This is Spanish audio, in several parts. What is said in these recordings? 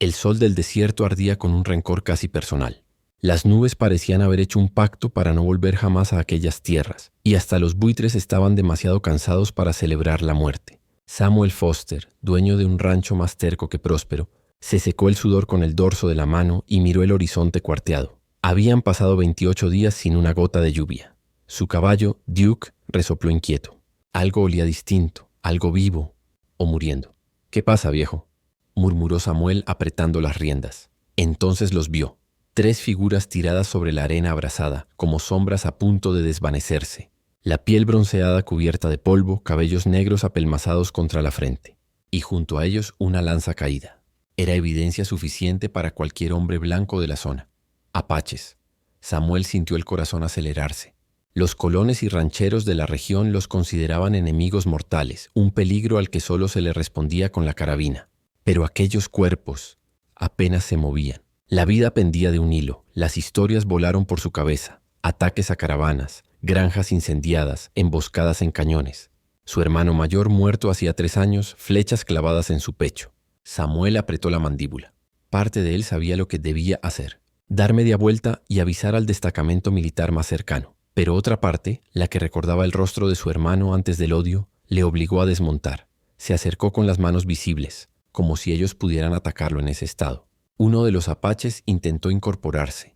El sol del desierto ardía con un rencor casi personal. Las nubes parecían haber hecho un pacto para no volver jamás a aquellas tierras, y hasta los buitres estaban demasiado cansados para celebrar la muerte. Samuel Foster, dueño de un rancho más terco que próspero, se secó el sudor con el dorso de la mano y miró el horizonte cuarteado. Habían pasado 28 días sin una gota de lluvia. Su caballo, Duke, resopló inquieto. Algo olía distinto, algo vivo o muriendo. «¿Qué pasa, viejo?», murmuró Samuel apretando las riendas. Entonces los vio. 3 figuras tiradas sobre la arena abrasada, como sombras a punto de desvanecerse. La piel bronceada cubierta de polvo, cabellos negros apelmazados contra la frente. Y junto a ellos una lanza caída. Era evidencia suficiente para cualquier hombre blanco de la zona. Apaches. Samuel sintió el corazón acelerarse. Los colones y rancheros de la región los consideraban enemigos mortales, un peligro al que solo se le respondía con la carabina. Pero aquellos cuerpos apenas se movían. La vida pendía de un hilo, las historias volaron por su cabeza. Ataques a caravanas, granjas incendiadas, emboscadas en cañones. Su hermano mayor muerto hacía 3 años, flechas clavadas en su pecho. Samuel apretó la mandíbula. Parte de él sabía lo que debía hacer. Dar media vuelta y avisar al destacamento militar más cercano. Pero otra parte, la que recordaba el rostro de su hermano antes del odio, le obligó a desmontar. Se acercó con las manos visibles, como si ellos pudieran atacarlo en ese estado. Uno de los apaches intentó incorporarse.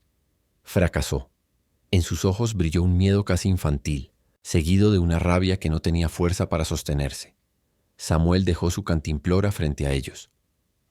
Fracasó. En sus ojos brilló un miedo casi infantil, seguido de una rabia que no tenía fuerza para sostenerse. Samuel dejó su cantimplora frente a ellos.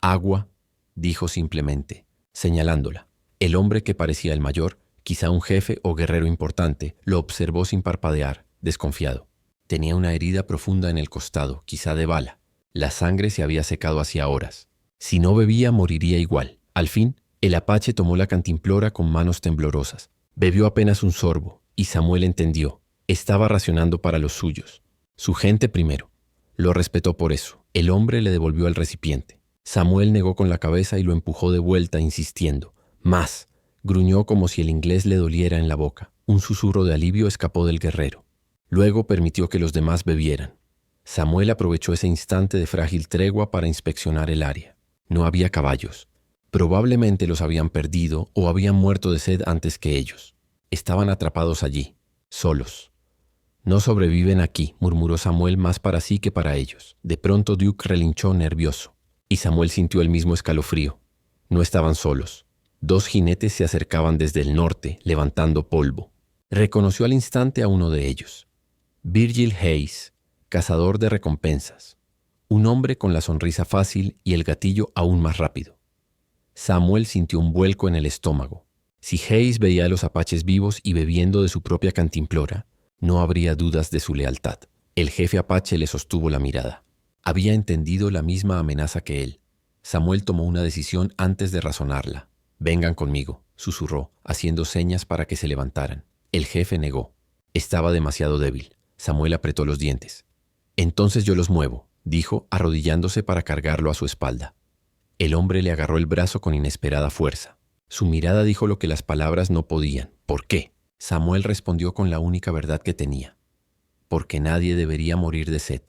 «Agua», dijo simplemente, señalándola. El hombre que parecía el mayor, quizá un jefe o guerrero importante, lo observó sin parpadear, desconfiado. Tenía una herida profunda en el costado, quizá de bala. La sangre se había secado hacía horas. Si no bebía, moriría igual. Al fin, el apache tomó la cantimplora con manos temblorosas. Bebió apenas un sorbo, y Samuel entendió. Estaba racionando para los suyos. Su gente primero. Lo respetó por eso. El hombre le devolvió el recipiente. Samuel negó con la cabeza y lo empujó de vuelta, insistiendo. «Más», gruñó como si el inglés le doliera en la boca. Un susurro de alivio escapó del guerrero. Luego permitió que los demás bebieran. Samuel aprovechó ese instante de frágil tregua para inspeccionar el área. No había caballos. Probablemente los habían perdido o habían muerto de sed antes que ellos. Estaban atrapados allí, solos. «No sobreviven aquí», murmuró Samuel más para sí que para ellos. De pronto Duke relinchó nervioso, y Samuel sintió el mismo escalofrío. No estaban solos. 2 jinetes se acercaban desde el norte, levantando polvo. Reconoció al instante a uno de ellos. Virgil Hayes, cazador de recompensas. Un hombre con la sonrisa fácil y el gatillo aún más rápido. Samuel sintió un vuelco en el estómago. Si Hayes veía a los apaches vivos y bebiendo de su propia cantimplora, no habría dudas de su lealtad. El jefe apache le sostuvo la mirada. Había entendido la misma amenaza que él. Samuel tomó una decisión antes de razonarla. «Vengan conmigo», susurró, haciendo señas para que se levantaran. El jefe negó. Estaba demasiado débil. Samuel apretó los dientes. «Entonces yo los muevo», dijo, arrodillándose para cargarlo a su espalda. El hombre le agarró el brazo con inesperada fuerza. Su mirada dijo lo que las palabras no podían. «¿Por qué?». Samuel respondió con la única verdad que tenía. «Porque nadie debería morir de sed».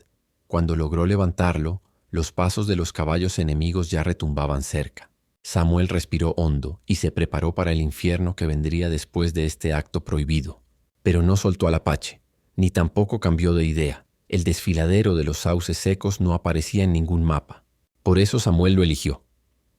Cuando logró levantarlo, los pasos de los caballos enemigos ya retumbaban cerca. Samuel respiró hondo y se preparó para el infierno que vendría después de este acto prohibido. Pero no soltó al apache, ni tampoco cambió de idea. El desfiladero de los sauces secos no aparecía en ningún mapa. Por eso Samuel lo eligió.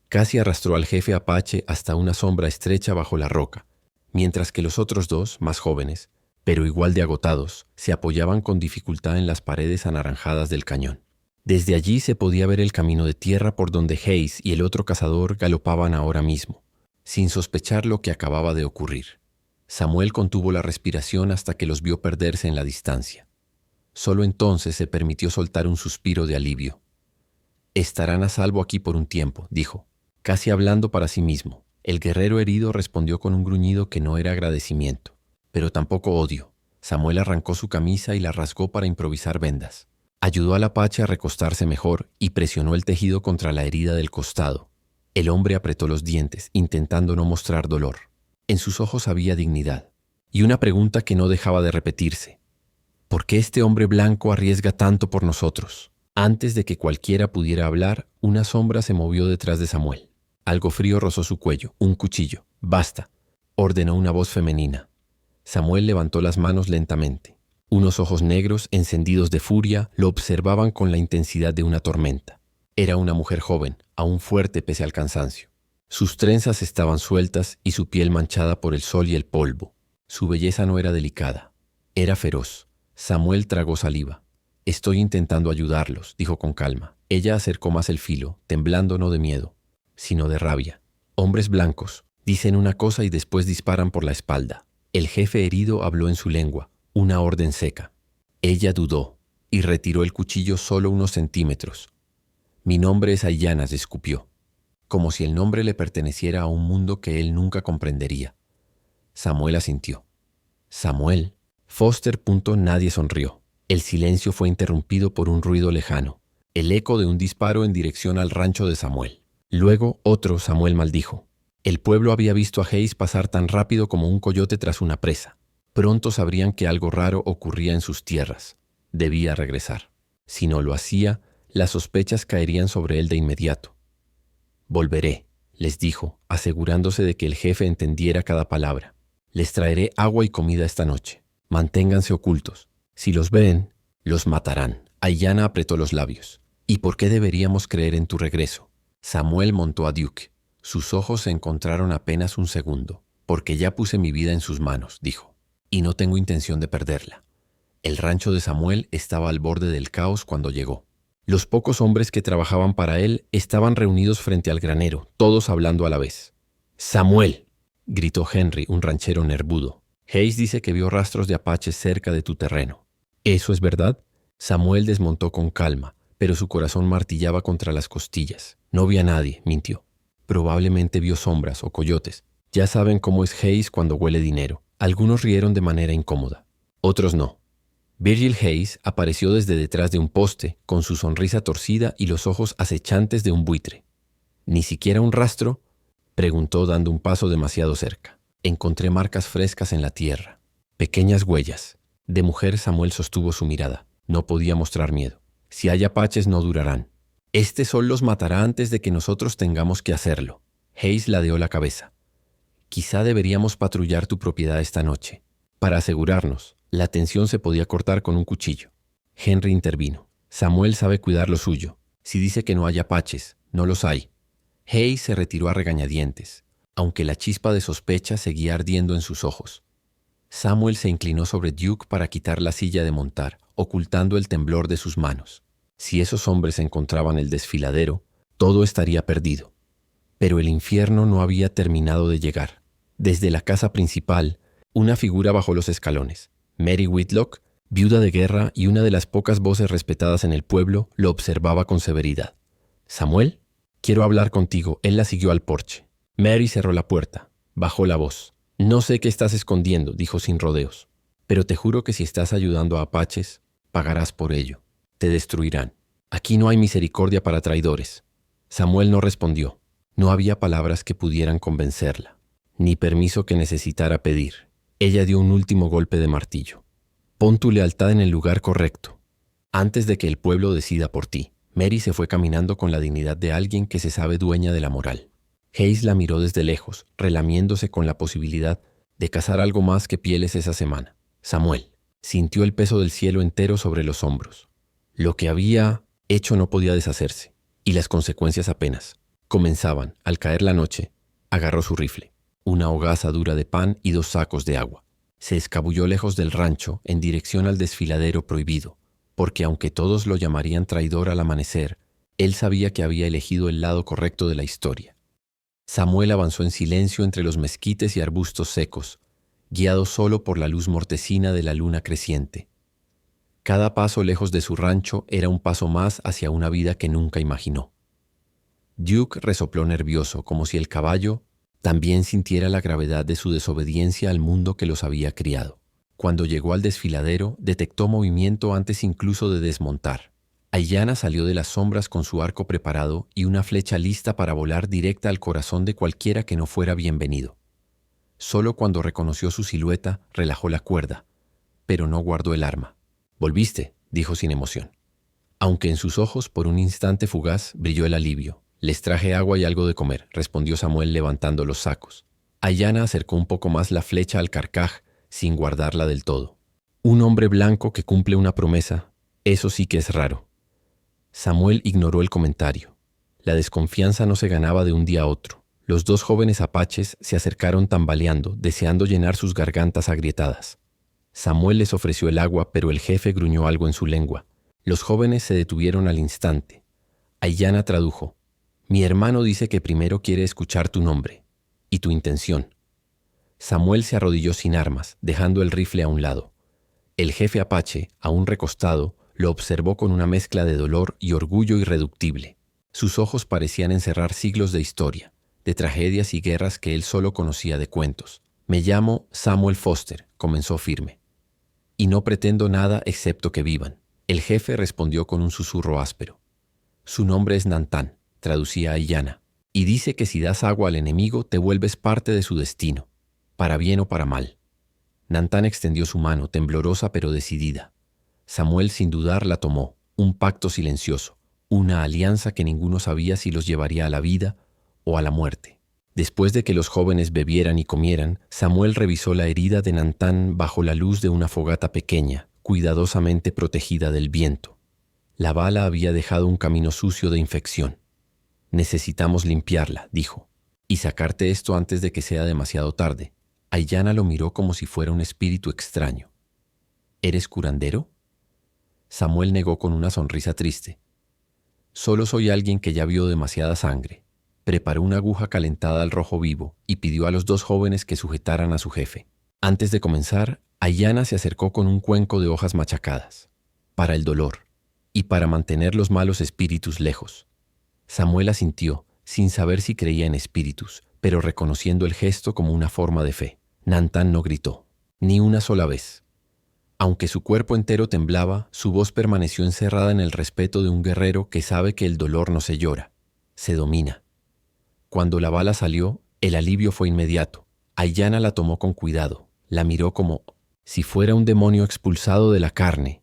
Casi arrastró al jefe apache hasta una sombra estrecha bajo la roca, mientras que los otros 2, más jóvenes, pero igual de agotados, se apoyaban con dificultad en las paredes anaranjadas del cañón. Desde allí se podía ver el camino de tierra por donde Hayes y el otro cazador galopaban ahora mismo, sin sospechar lo que acababa de ocurrir. Samuel contuvo la respiración hasta que los vio perderse en la distancia. Solo entonces se permitió soltar un suspiro de alivio. «Estarán a salvo aquí por un tiempo», dijo, casi hablando para sí mismo. El guerrero herido respondió con un gruñido que no era agradecimiento, pero tampoco odio. Samuel arrancó su camisa y la rasgó para improvisar vendas. Ayudó al apache a recostarse mejor y presionó el tejido contra la herida del costado. El hombre apretó los dientes, intentando no mostrar dolor. En sus ojos había dignidad, y una pregunta que no dejaba de repetirse. ¿Por qué este hombre blanco arriesga tanto por nosotros? Antes de que cualquiera pudiera hablar, una sombra se movió detrás de Samuel. Algo frío rozó su cuello. Un cuchillo. «Basta», ordenó una voz femenina. Samuel levantó las manos lentamente. Unos ojos negros, encendidos de furia, lo observaban con la intensidad de una tormenta. Era una mujer joven, aún fuerte pese al cansancio. Sus trenzas estaban sueltas y su piel manchada por el sol y el polvo. Su belleza no era delicada, era feroz. Samuel tragó saliva. «Estoy intentando ayudarlos», dijo con calma. Ella acercó más el filo, temblando no de miedo, sino de rabia. «Hombres blancos, dicen una cosa y después disparan por la espalda». El jefe herido habló en su lengua, una orden seca. Ella dudó y retiró el cuchillo solo unos centímetros. «Mi nombre es Aiyana», escupió, como si el nombre le perteneciera a un mundo que él nunca comprendería. Samuel asintió. «Samuel». Foster. Nadie sonrió. El silencio fue interrumpido por un ruido lejano, el eco de un disparo en dirección al rancho de Samuel. Luego otro. Samuel maldijo. El pueblo había visto a Hayes pasar tan rápido como un coyote tras una presa. Pronto sabrían que algo raro ocurría en sus tierras. Debía regresar. Si no lo hacía, las sospechas caerían sobre él de inmediato. «Volveré», les dijo, asegurándose de que el jefe entendiera cada palabra. «Les traeré agua y comida esta noche. Manténganse ocultos. Si los ven, los matarán». Aiyana apretó los labios. «¿Y por qué deberíamos creer en tu regreso?» Samuel montó a Duke. Sus ojos se encontraron apenas un segundo. «Porque ya puse mi vida en sus manos», dijo, «y no tengo intención de perderla». El rancho de Samuel estaba al borde del caos cuando llegó. Los pocos hombres que trabajaban para él estaban reunidos frente al granero, todos hablando a la vez. «Samuel», gritó Henry, un ranchero nervudo. «Hayes dice que vio rastros de apaches cerca de tu terreno». «¿Eso es verdad?» Samuel desmontó con calma, pero su corazón martillaba contra las costillas. «No vi a nadie», mintió. «Probablemente vio sombras o coyotes. Ya saben cómo es Hayes cuando huele dinero». Algunos rieron de manera incómoda, otros no. Virgil Hayes apareció desde detrás de un poste, con su sonrisa torcida y los ojos acechantes de un buitre. «¿Ni siquiera un rastro?», preguntó dando un paso demasiado cerca. «Encontré marcas frescas en la tierra, pequeñas huellas». De mujer Samuel sostuvo su mirada. No podía mostrar miedo. «Si hay apaches no durarán. Este sol los matará antes de que nosotros tengamos que hacerlo». Hayes ladeó la cabeza. «Quizá deberíamos patrullar tu propiedad esta noche. Para asegurarnos». La tensión se podía cortar con un cuchillo. Henry intervino. «Samuel sabe cuidar lo suyo. Si dice que no hay apaches, no los hay». Hayes se retiró a regañadientes, aunque la chispa de sospecha seguía ardiendo en sus ojos. Samuel se inclinó sobre Duke para quitar la silla de montar, ocultando el temblor de sus manos. Si esos hombres encontraban el desfiladero, todo estaría perdido. Pero el infierno no había terminado de llegar. Desde la casa principal, una figura bajó los escalones. Mary Whitlock, viuda de guerra y una de las pocas voces respetadas en el pueblo, lo observaba con severidad. «Samuel, quiero hablar contigo». Él la siguió al porche. Mary cerró la puerta, bajó la voz. «No sé qué estás escondiendo», dijo sin rodeos, «pero te juro que si estás ayudando a apaches, pagarás por ello. Te destruirán. Aquí no hay misericordia para traidores». Samuel no respondió. No había palabras que pudieran convencerla, ni permiso que necesitara pedir. Ella dio un último golpe de martillo. «Pon tu lealtad en el lugar correcto, antes de que el pueblo decida por ti». Mary se fue caminando con la dignidad de alguien que se sabe dueña de la moral. Hayes la miró desde lejos, relamiéndose con la posibilidad de cazar algo más que pieles esa semana. Samuel sintió el peso del cielo entero sobre los hombros. Lo que había hecho no podía deshacerse, y las consecuencias apenas comenzaban. Al caer la noche, agarró su rifle, una hogaza dura de pan y 2 sacos de agua. Se escabulló lejos del rancho en dirección al desfiladero prohibido, porque aunque todos lo llamarían traidor al amanecer, él sabía que había elegido el lado correcto de la historia. Samuel avanzó en silencio entre los mezquites y arbustos secos, guiado solo por la luz mortecina de la luna creciente. Cada paso lejos de su rancho era un paso más hacia una vida que nunca imaginó. Duke resopló nervioso, como si el caballo también sintiera la gravedad de su desobediencia al mundo que los había criado. Cuando llegó al desfiladero, detectó movimiento antes incluso de desmontar. Aiyana salió de las sombras con su arco preparado y una flecha lista para volar directa al corazón de cualquiera que no fuera bienvenido. Solo cuando reconoció su silueta, relajó la cuerda, pero no guardó el arma. «¿Volviste?», dijo sin emoción. Aunque en sus ojos, por un instante fugaz, brilló el alivio. Les traje agua y algo de comer, respondió Samuel levantando los sacos. Aiyana acercó un poco más la flecha al carcaj sin guardarla del todo. Un hombre blanco que cumple una promesa, eso sí que es raro. Samuel ignoró el comentario. La desconfianza no se ganaba de un día a otro. Los dos jóvenes apaches se acercaron tambaleando, deseando llenar sus gargantas agrietadas. Samuel les ofreció el agua, pero el jefe gruñó algo en su lengua. Los jóvenes se detuvieron al instante. Aiyana tradujo: «Mi hermano dice que primero quiere escuchar tu nombre y tu intención». Samuel se arrodilló sin armas, dejando el rifle a un lado. El jefe apache, aún recostado, lo observó con una mezcla de dolor y orgullo irreductible. Sus ojos parecían encerrar siglos de historia, de tragedias y guerras que él solo conocía de cuentos. «Me llamo Samuel Foster», comenzó firme, «y no pretendo nada excepto que vivan». El jefe respondió con un susurro áspero. «Su nombre es Nantán», traducía Aiyana, «y dice que si das agua al enemigo te vuelves parte de su destino, para bien o para mal». Nantán extendió su mano, temblorosa pero decidida. Samuel sin dudar la tomó, un pacto silencioso, una alianza que ninguno sabía si los llevaría a la vida o a la muerte. Después de que los jóvenes bebieran y comieran, Samuel revisó la herida de Nantán bajo la luz de una fogata pequeña, cuidadosamente protegida del viento. La bala había dejado un camino sucio de infección. «Necesitamos limpiarla», dijo, «y sacarte esto antes de que sea demasiado tarde». Aiyana lo miró como si fuera un espíritu extraño. «¿Eres curandero?». Samuel negó con una sonrisa triste. «Solo soy alguien que ya vio demasiada sangre». Preparó una aguja calentada al rojo vivo y pidió a los dos jóvenes que sujetaran a su jefe. Antes de comenzar, Aiyana se acercó con un cuenco de hojas machacadas, para el dolor y para mantener los malos espíritus lejos. Samuel asintió, sin saber si creía en espíritus, pero reconociendo el gesto como una forma de fe. Nantán no gritó, ni una sola vez. Aunque su cuerpo entero temblaba, su voz permaneció encerrada en el respeto de un guerrero que sabe que el dolor no se llora, se domina. Cuando la bala salió, el alivio fue inmediato. Aiyana la tomó con cuidado, la miró como si fuera un demonio expulsado de la carne,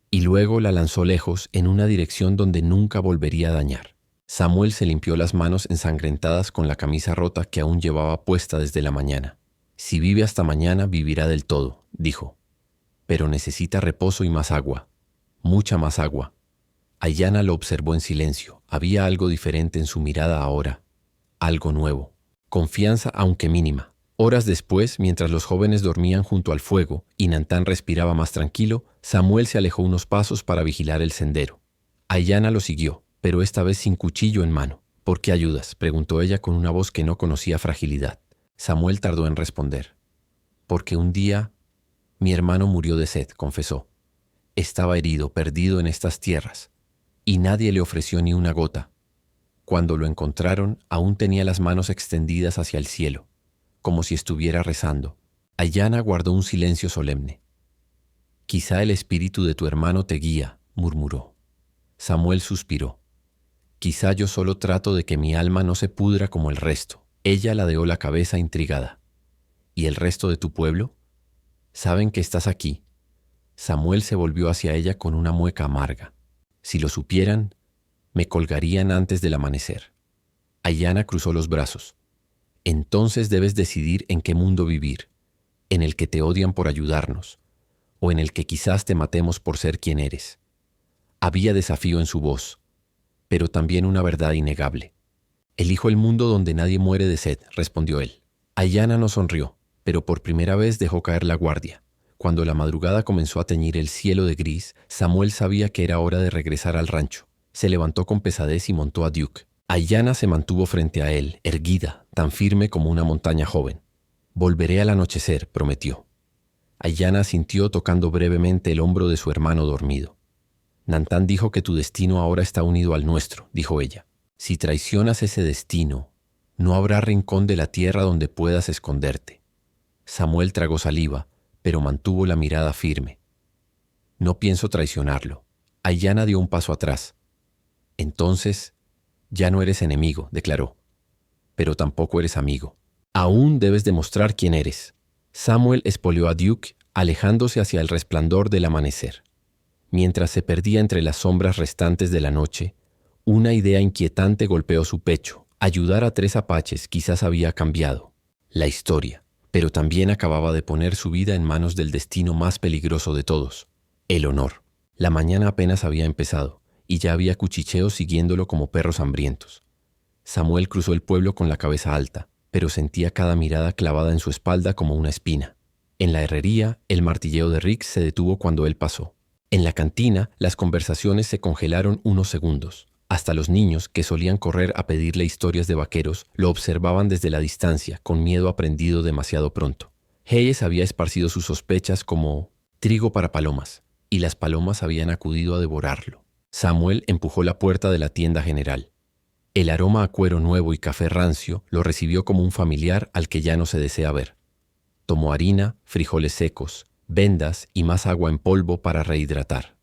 y luego la lanzó lejos en una dirección donde nunca volvería a dañar. Samuel se limpió las manos ensangrentadas con la camisa rota que aún llevaba puesta desde la mañana. «Si vive hasta mañana, vivirá del todo», dijo. «Pero necesita reposo y más agua, mucha más agua». Aiyana lo observó en silencio. Había algo diferente en su mirada ahora, algo nuevo, confianza aunque mínima. Horas después, mientras los jóvenes dormían junto al fuego y Nantán respiraba más tranquilo, Samuel se alejó unos pasos para vigilar el sendero. Aiyana lo siguió, pero esta vez sin cuchillo en mano. «¿Por qué ayudas?», preguntó ella con una voz que no conocía fragilidad. Samuel tardó en responder. «Porque un día mi hermano murió de sed», confesó. «Estaba herido, perdido en estas tierras, y nadie le ofreció ni una gota. Cuando lo encontraron, aún tenía las manos extendidas hacia el cielo, como si estuviera rezando». Aiyana guardó un silencio solemne. «Quizá el espíritu de tu hermano te guía», murmuró. Samuel suspiró. «Quizá yo solo trato de que mi alma no se pudra como el resto». Ella ladeó la cabeza intrigada. «¿Y el resto de tu pueblo? Saben que estás aquí». Samuel se volvió hacia ella con una mueca amarga. «Si lo supieran, me colgarían antes del amanecer». Aiyana cruzó los brazos. «Entonces debes decidir en qué mundo vivir, en el que te odian por ayudarnos, o en el que quizás te matemos por ser quien eres». Había desafío en su voz, pero también una verdad innegable. «Elijo el mundo donde nadie muere de sed», respondió él. Aiyana no sonrió, pero por primera vez dejó caer la guardia. Cuando la madrugada comenzó a teñir el cielo de gris, Samuel sabía que era hora de regresar al rancho. Se levantó con pesadez y montó a Duke. Aiyana se mantuvo frente a él, erguida, tan firme como una montaña joven. «Volveré al anochecer», prometió. Aiyana asintió tocando brevemente el hombro de su hermano dormido. «Nantán dijo que tu destino ahora está unido al nuestro», dijo ella. «Si traicionas ese destino, no habrá rincón de la tierra donde puedas esconderte». Samuel tragó saliva, pero mantuvo la mirada firme. «No pienso traicionarlo». Aiyana dio un paso atrás. «Entonces, ya no eres enemigo», declaró. «Pero tampoco eres amigo. Aún debes demostrar quién eres». Samuel espoleó a Duke, alejándose hacia el resplandor del amanecer. Mientras se perdía entre las sombras restantes de la noche, Una idea inquietante golpeó su pecho. Ayudar a 3 apaches quizás había cambiado la historia, pero también acababa de poner su vida en manos del destino más peligroso de todos, el honor. La mañana apenas había empezado, y ya había cuchicheos siguiéndolo como perros hambrientos. Samuel cruzó el pueblo con la cabeza alta, pero sentía cada mirada clavada en su espalda como una espina. En la herrería, el martilleo de Rick se detuvo cuando él pasó. En la cantina, las conversaciones se congelaron unos segundos. Hasta los niños, que solían correr a pedirle historias de vaqueros, lo observaban desde la distancia, con miedo aprendido demasiado pronto. Hayes había esparcido sus sospechas como trigo para palomas, y las palomas habían acudido a devorarlo. Samuel empujó la puerta de la tienda general. El aroma a cuero nuevo y café rancio lo recibió como un familiar al que ya no se desea ver. Tomó harina, frijoles secos, vendas y más agua en polvo para rehidratar.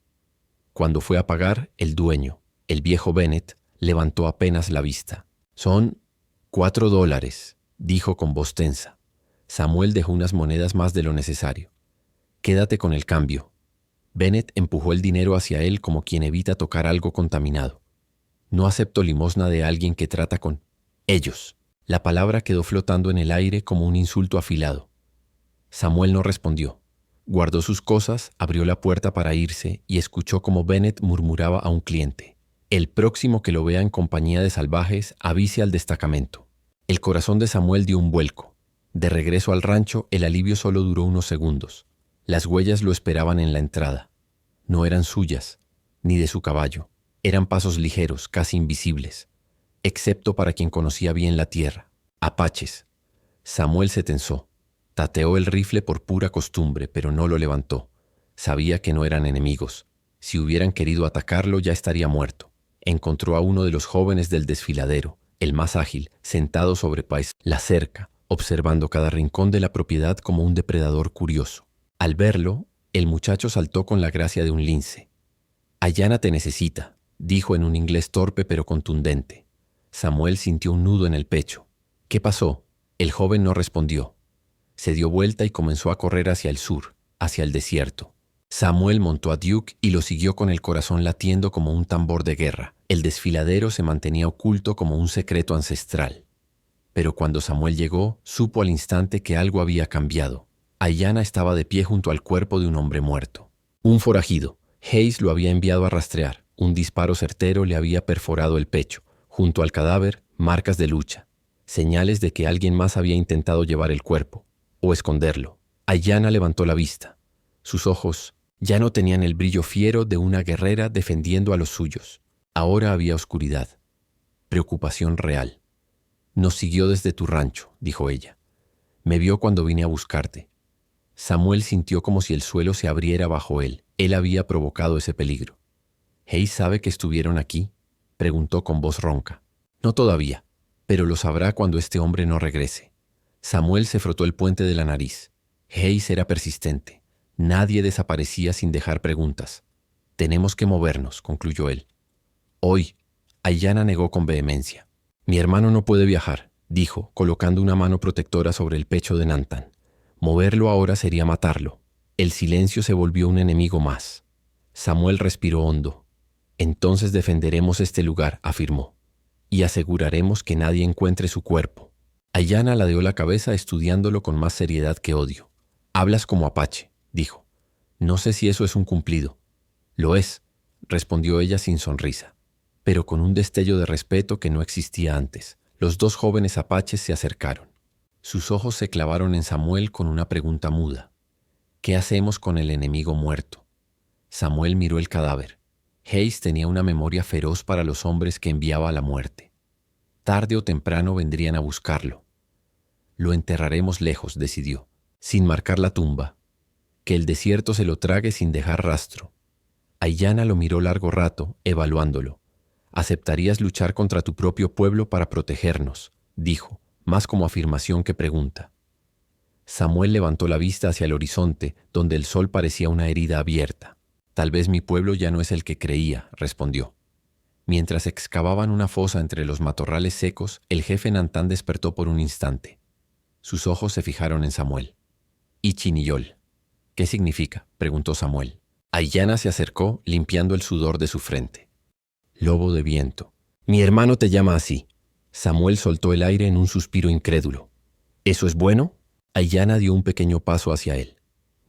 Cuando fue a pagar, el dueño, el viejo Bennett, levantó apenas la vista. «Son $4», dijo con voz tensa. Samuel dejó unas monedas más de lo necesario. «Quédate con el cambio». Bennett empujó el dinero hacia él como quien evita tocar algo contaminado. «No acepto limosna de alguien que trata con ellos». La palabra quedó flotando en el aire como un insulto afilado. Samuel no respondió. Guardó sus cosas, abrió la puerta para irse y escuchó como Bennett murmuraba a un cliente: «El próximo que lo vea en compañía de salvajes, avise al destacamento». El corazón de Samuel dio un vuelco. De regreso al rancho, el alivio solo duró unos segundos. Las huellas lo esperaban en la entrada. No eran suyas, ni de su caballo. Eran pasos ligeros, casi invisibles, excepto para quien conocía bien la tierra. Apaches. Samuel se tensó. Tateó el rifle por pura costumbre, pero no lo levantó. Sabía que no eran enemigos. Si hubieran querido atacarlo, ya estaría muerto. Encontró a uno de los jóvenes del desfiladero, el más ágil, sentado sobre la cerca, observando cada rincón de la propiedad como un depredador curioso. Al verlo, el muchacho saltó con la gracia de un lince. «Ayanna te necesita», dijo en un inglés torpe pero contundente. Samuel sintió un nudo en el pecho. «¿Qué pasó?». El joven no respondió. Se dio vuelta y comenzó a correr hacia el sur, hacia el desierto. Samuel montó a Duke y lo siguió con el corazón latiendo como un tambor de guerra. El desfiladero se mantenía oculto como un secreto ancestral. Pero cuando Samuel llegó, supo al instante que algo había cambiado. Ayanna estaba de pie junto al cuerpo de un hombre muerto. Un forajido. Hayes lo había enviado a rastrear. Un disparo certero le había perforado el pecho. Junto al cadáver, marcas de lucha. Señales de que alguien más había intentado llevar el cuerpo o esconderlo. Ayanna levantó la vista. Sus ojos ya no tenían el brillo fiero de una guerrera defendiendo a los suyos. Ahora había oscuridad. Preocupación real. «Nos siguió desde tu rancho», dijo ella. «Me vio cuando vine a buscarte». Samuel sintió como si el suelo se abriera bajo él. Él había provocado ese peligro. «¿Hayes sabe que estuvieron aquí?», preguntó con voz ronca. «No todavía, pero lo sabrá cuando este hombre no regrese». Samuel se frotó el puente de la nariz. Hayes era persistente. Nadie desaparecía sin dejar preguntas. «Tenemos que movernos», concluyó él. «Hoy», Ayanna negó con vehemencia. «Mi hermano no puede viajar», dijo, colocando una mano protectora sobre el pecho de Nantan. «Moverlo ahora sería matarlo». El silencio se volvió un enemigo más. Samuel respiró hondo. «Entonces defenderemos este lugar», afirmó, «y aseguraremos que nadie encuentre su cuerpo». Ayanna ladeó la cabeza estudiándolo con más seriedad que odio. «Hablas como apache», dijo. «No sé si eso es un cumplido». «Lo es», respondió ella sin sonrisa, pero con un destello de respeto que no existía antes. Los dos jóvenes apaches se acercaron. Sus ojos se clavaron en Samuel con una pregunta muda. «¿Qué hacemos con el enemigo muerto?». Samuel miró el cadáver. Hayes tenía una memoria feroz para los hombres que enviaba a la muerte. Tarde o temprano vendrían a buscarlo. «Lo enterraremos lejos», decidió, sin marcar la tumba. «Que el desierto se lo trague sin dejar rastro». Ayanna lo miró largo rato, evaluándolo. «¿Aceptarías luchar contra tu propio pueblo para protegernos?», dijo, más como afirmación que pregunta. Samuel levantó la vista hacia el horizonte, donde el sol parecía una herida abierta. «Tal vez mi pueblo ya no es el que creía», respondió. Mientras excavaban una fosa entre los matorrales secos, el jefe Nantan despertó por un instante. Sus ojos se fijaron en Samuel. «Ichiniyol». «¿Qué significa?», preguntó Samuel. Ayanna se acercó, limpiando el sudor de su frente. Lobo de viento. Mi hermano te llama así. Samuel soltó el aire en un suspiro incrédulo. ¿Eso es bueno? Aiyana dio un pequeño paso hacia él.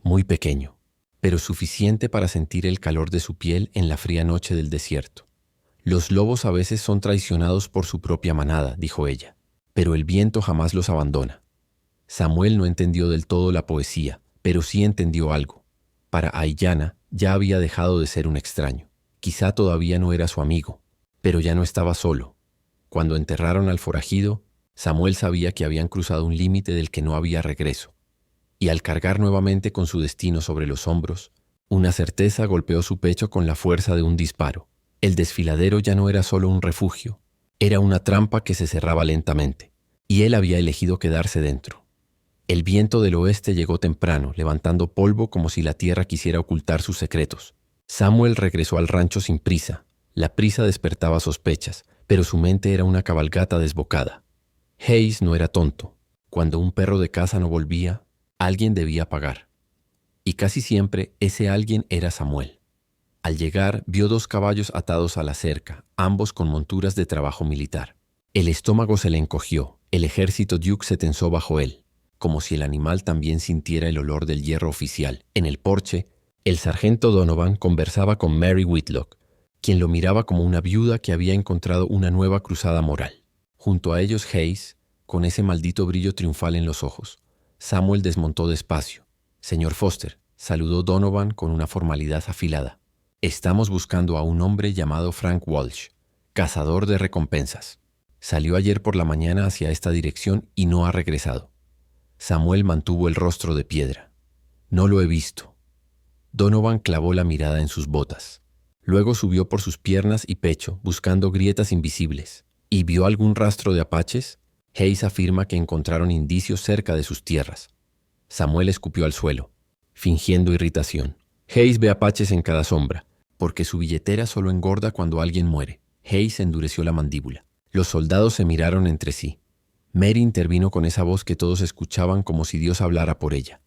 Muy pequeño, pero suficiente para sentir el calor de su piel en la fría noche del desierto. Los lobos a veces son traicionados por su propia manada, dijo ella, pero el viento jamás los abandona. Samuel no entendió del todo la poesía, pero sí entendió algo. Para Aiyana ya había dejado de ser un extraño. Quizá todavía no era su amigo, pero ya no estaba solo. Cuando enterraron al forajido, Samuel sabía que habían cruzado un límite del que no había regreso. Y al cargar nuevamente con su destino sobre los hombros, una certeza golpeó su pecho con la fuerza de un disparo. El desfiladero ya no era solo un refugio, era una trampa que se cerraba lentamente, y él había elegido quedarse dentro. El viento del oeste llegó temprano, levantando polvo como si la tierra quisiera ocultar sus secretos. Samuel regresó al rancho sin prisa. La prisa despertaba sospechas, pero su mente era una cabalgata desbocada. Hayes no era tonto. Cuando un perro de caza no volvía, alguien debía pagar. Y casi siempre ese alguien era Samuel. Al llegar, vio 2 caballos atados a la cerca, ambos con monturas de trabajo militar. El estómago se le encogió, el ejército Duke se tensó bajo él, como si el animal también sintiera el olor del hierro oficial. En el porche, el sargento Donovan conversaba con Mary Whitlock, quien lo miraba como una viuda que había encontrado una nueva cruzada moral. Junto a ellos Hayes, con ese maldito brillo triunfal en los ojos. Samuel desmontó despacio. «Señor Foster», saludó Donovan con una formalidad afilada. «Estamos buscando a un hombre llamado Frank Walsh, cazador de recompensas. Salió ayer por la mañana hacia esta dirección y no ha regresado». Samuel mantuvo el rostro de piedra. «No lo he visto». Donovan clavó la mirada en sus botas. Luego subió por sus piernas y pecho, buscando grietas invisibles. ¿Y vio algún rastro de apaches? Hayes afirma que encontraron indicios cerca de sus tierras. Samuel escupió al suelo, fingiendo irritación. Hayes ve apaches en cada sombra, porque su billetera solo engorda cuando alguien muere. Hayes endureció la mandíbula. Los soldados se miraron entre sí. Mary intervino con esa voz que todos escuchaban como si Dios hablara por ella.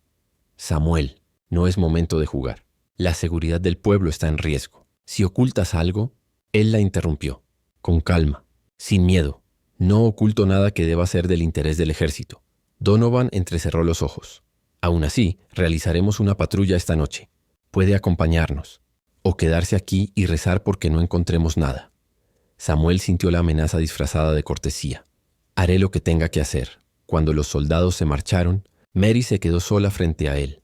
«Samuel, no es momento de jugar. La seguridad del pueblo está en riesgo. Si ocultas algo…» Él la interrumpió. «Con calma, sin miedo. No oculto nada que deba ser del interés del ejército». Donovan entrecerró los ojos. «Aún así, realizaremos una patrulla esta noche. Puede acompañarnos, o quedarse aquí y rezar porque no encontremos nada». Samuel sintió la amenaza disfrazada de cortesía. «Haré lo que tenga que hacer». Cuando los soldados se marcharon, Mary se quedó sola frente a él.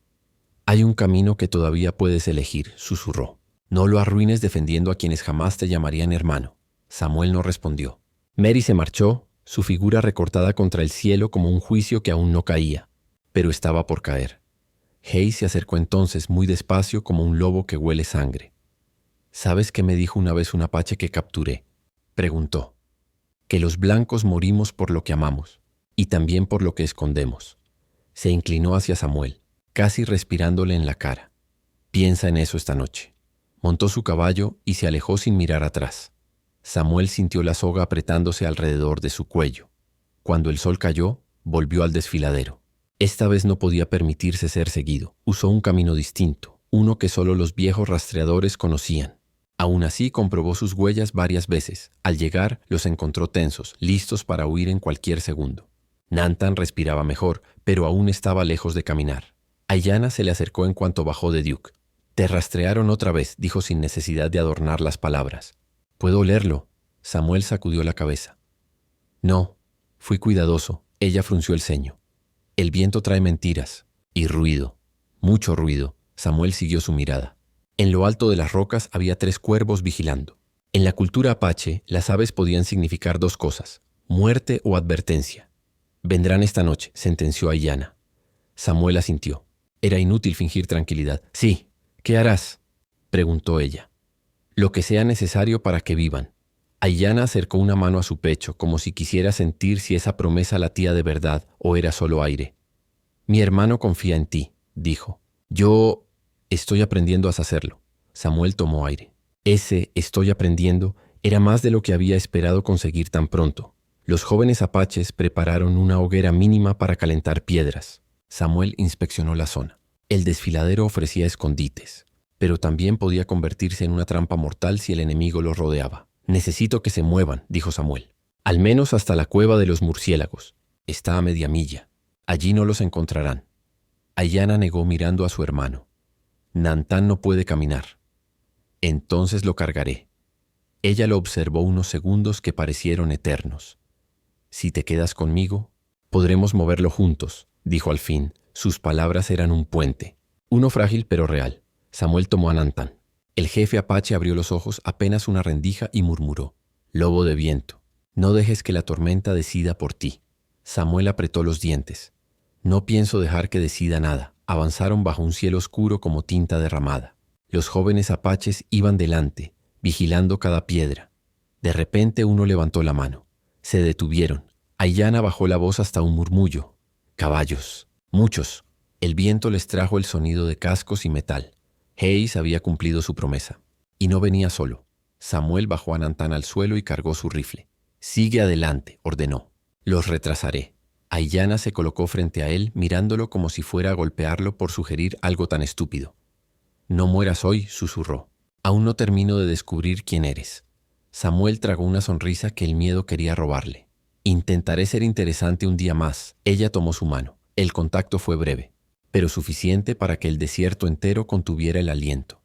«Hay un camino que todavía puedes elegir», susurró. «No lo arruines defendiendo a quienes jamás te llamarían hermano». Samuel no respondió. Mary se marchó, su figura recortada contra el cielo como un juicio que aún no caía, pero estaba por caer. Hayes se acercó entonces muy despacio como un lobo que huele sangre. «¿Sabes qué me dijo una vez un apache que capturé?», preguntó. «Que los blancos morimos por lo que amamos, y también por lo que escondemos». Se inclinó hacia Samuel, casi respirándole en la cara. «Piensa en eso esta noche». Montó su caballo y se alejó sin mirar atrás. Samuel sintió la soga apretándose alrededor de su cuello. Cuando el sol cayó, volvió al desfiladero. Esta vez no podía permitirse ser seguido. Usó un camino distinto, uno que solo los viejos rastreadores conocían. Aún así, comprobó sus huellas varias veces. Al llegar, los encontró tensos, listos para huir en cualquier segundo. Nantan respiraba mejor, pero aún estaba lejos de caminar. Aiyana se le acercó en cuanto bajó de Duke. «Te rastrearon otra vez», dijo sin necesidad de adornar las palabras. «Puedo olerlo». Samuel sacudió la cabeza. «No, fui cuidadoso». Ella frunció el ceño. «El viento trae mentiras. Y ruido. Mucho ruido». Samuel siguió su mirada. En lo alto de las rocas había 3 cuervos vigilando. En la cultura apache, las aves podían significar 2 cosas: muerte o advertencia. «Vendrán esta noche», sentenció Aiyana. Samuel asintió. Era inútil fingir tranquilidad. «Sí. ¿Qué harás?», preguntó ella. «Lo que sea necesario para que vivan». Aiyana acercó una mano a su pecho, como si quisiera sentir si esa promesa latía de verdad o era solo aire. «Mi hermano confía en ti», dijo. «Yo estoy aprendiendo a hacerlo». Samuel tomó aire. Ese «estoy aprendiendo» era más de lo que había esperado conseguir tan pronto. Los jóvenes apaches prepararon una hoguera mínima para calentar piedras. Samuel inspeccionó la zona. El desfiladero ofrecía escondites, pero también podía convertirse en una trampa mortal si el enemigo los rodeaba. Necesito que se muevan, dijo Samuel. Al menos hasta la cueva de los murciélagos. Está a media milla. Allí no los encontrarán. Ayanna negó mirando a su hermano. Nantán no puede caminar. Entonces lo cargaré. Ella lo observó unos segundos que parecieron eternos. Si te quedas conmigo, podremos moverlo juntos, dijo al fin. Sus palabras eran un puente. Uno frágil pero real. Samuel tomó a Nantán. El jefe apache abrió los ojos apenas una rendija y murmuró: Lobo de viento, no dejes que la tormenta decida por ti. Samuel apretó los dientes. No pienso dejar que decida nada. Avanzaron bajo un cielo oscuro como tinta derramada. Los jóvenes apaches iban delante, vigilando cada piedra. De repente uno levantó la mano. Se detuvieron. Ayanna bajó la voz hasta un murmullo. Caballos. Muchos. El viento les trajo el sonido de cascos y metal. Hayes había cumplido su promesa. Y no venía solo. Samuel bajó a Nantán al suelo y cargó su rifle. Sigue adelante, ordenó. Los retrasaré. Ayanna se colocó frente a él, mirándolo como si fuera a golpearlo por sugerir algo tan estúpido. No mueras hoy, susurró. Aún no termino de descubrir quién eres. Samuel tragó una sonrisa que el miedo quería robarle. Intentaré ser interesante un día más. Ella tomó su mano. El contacto fue breve, pero suficiente para que el desierto entero contuviera el aliento.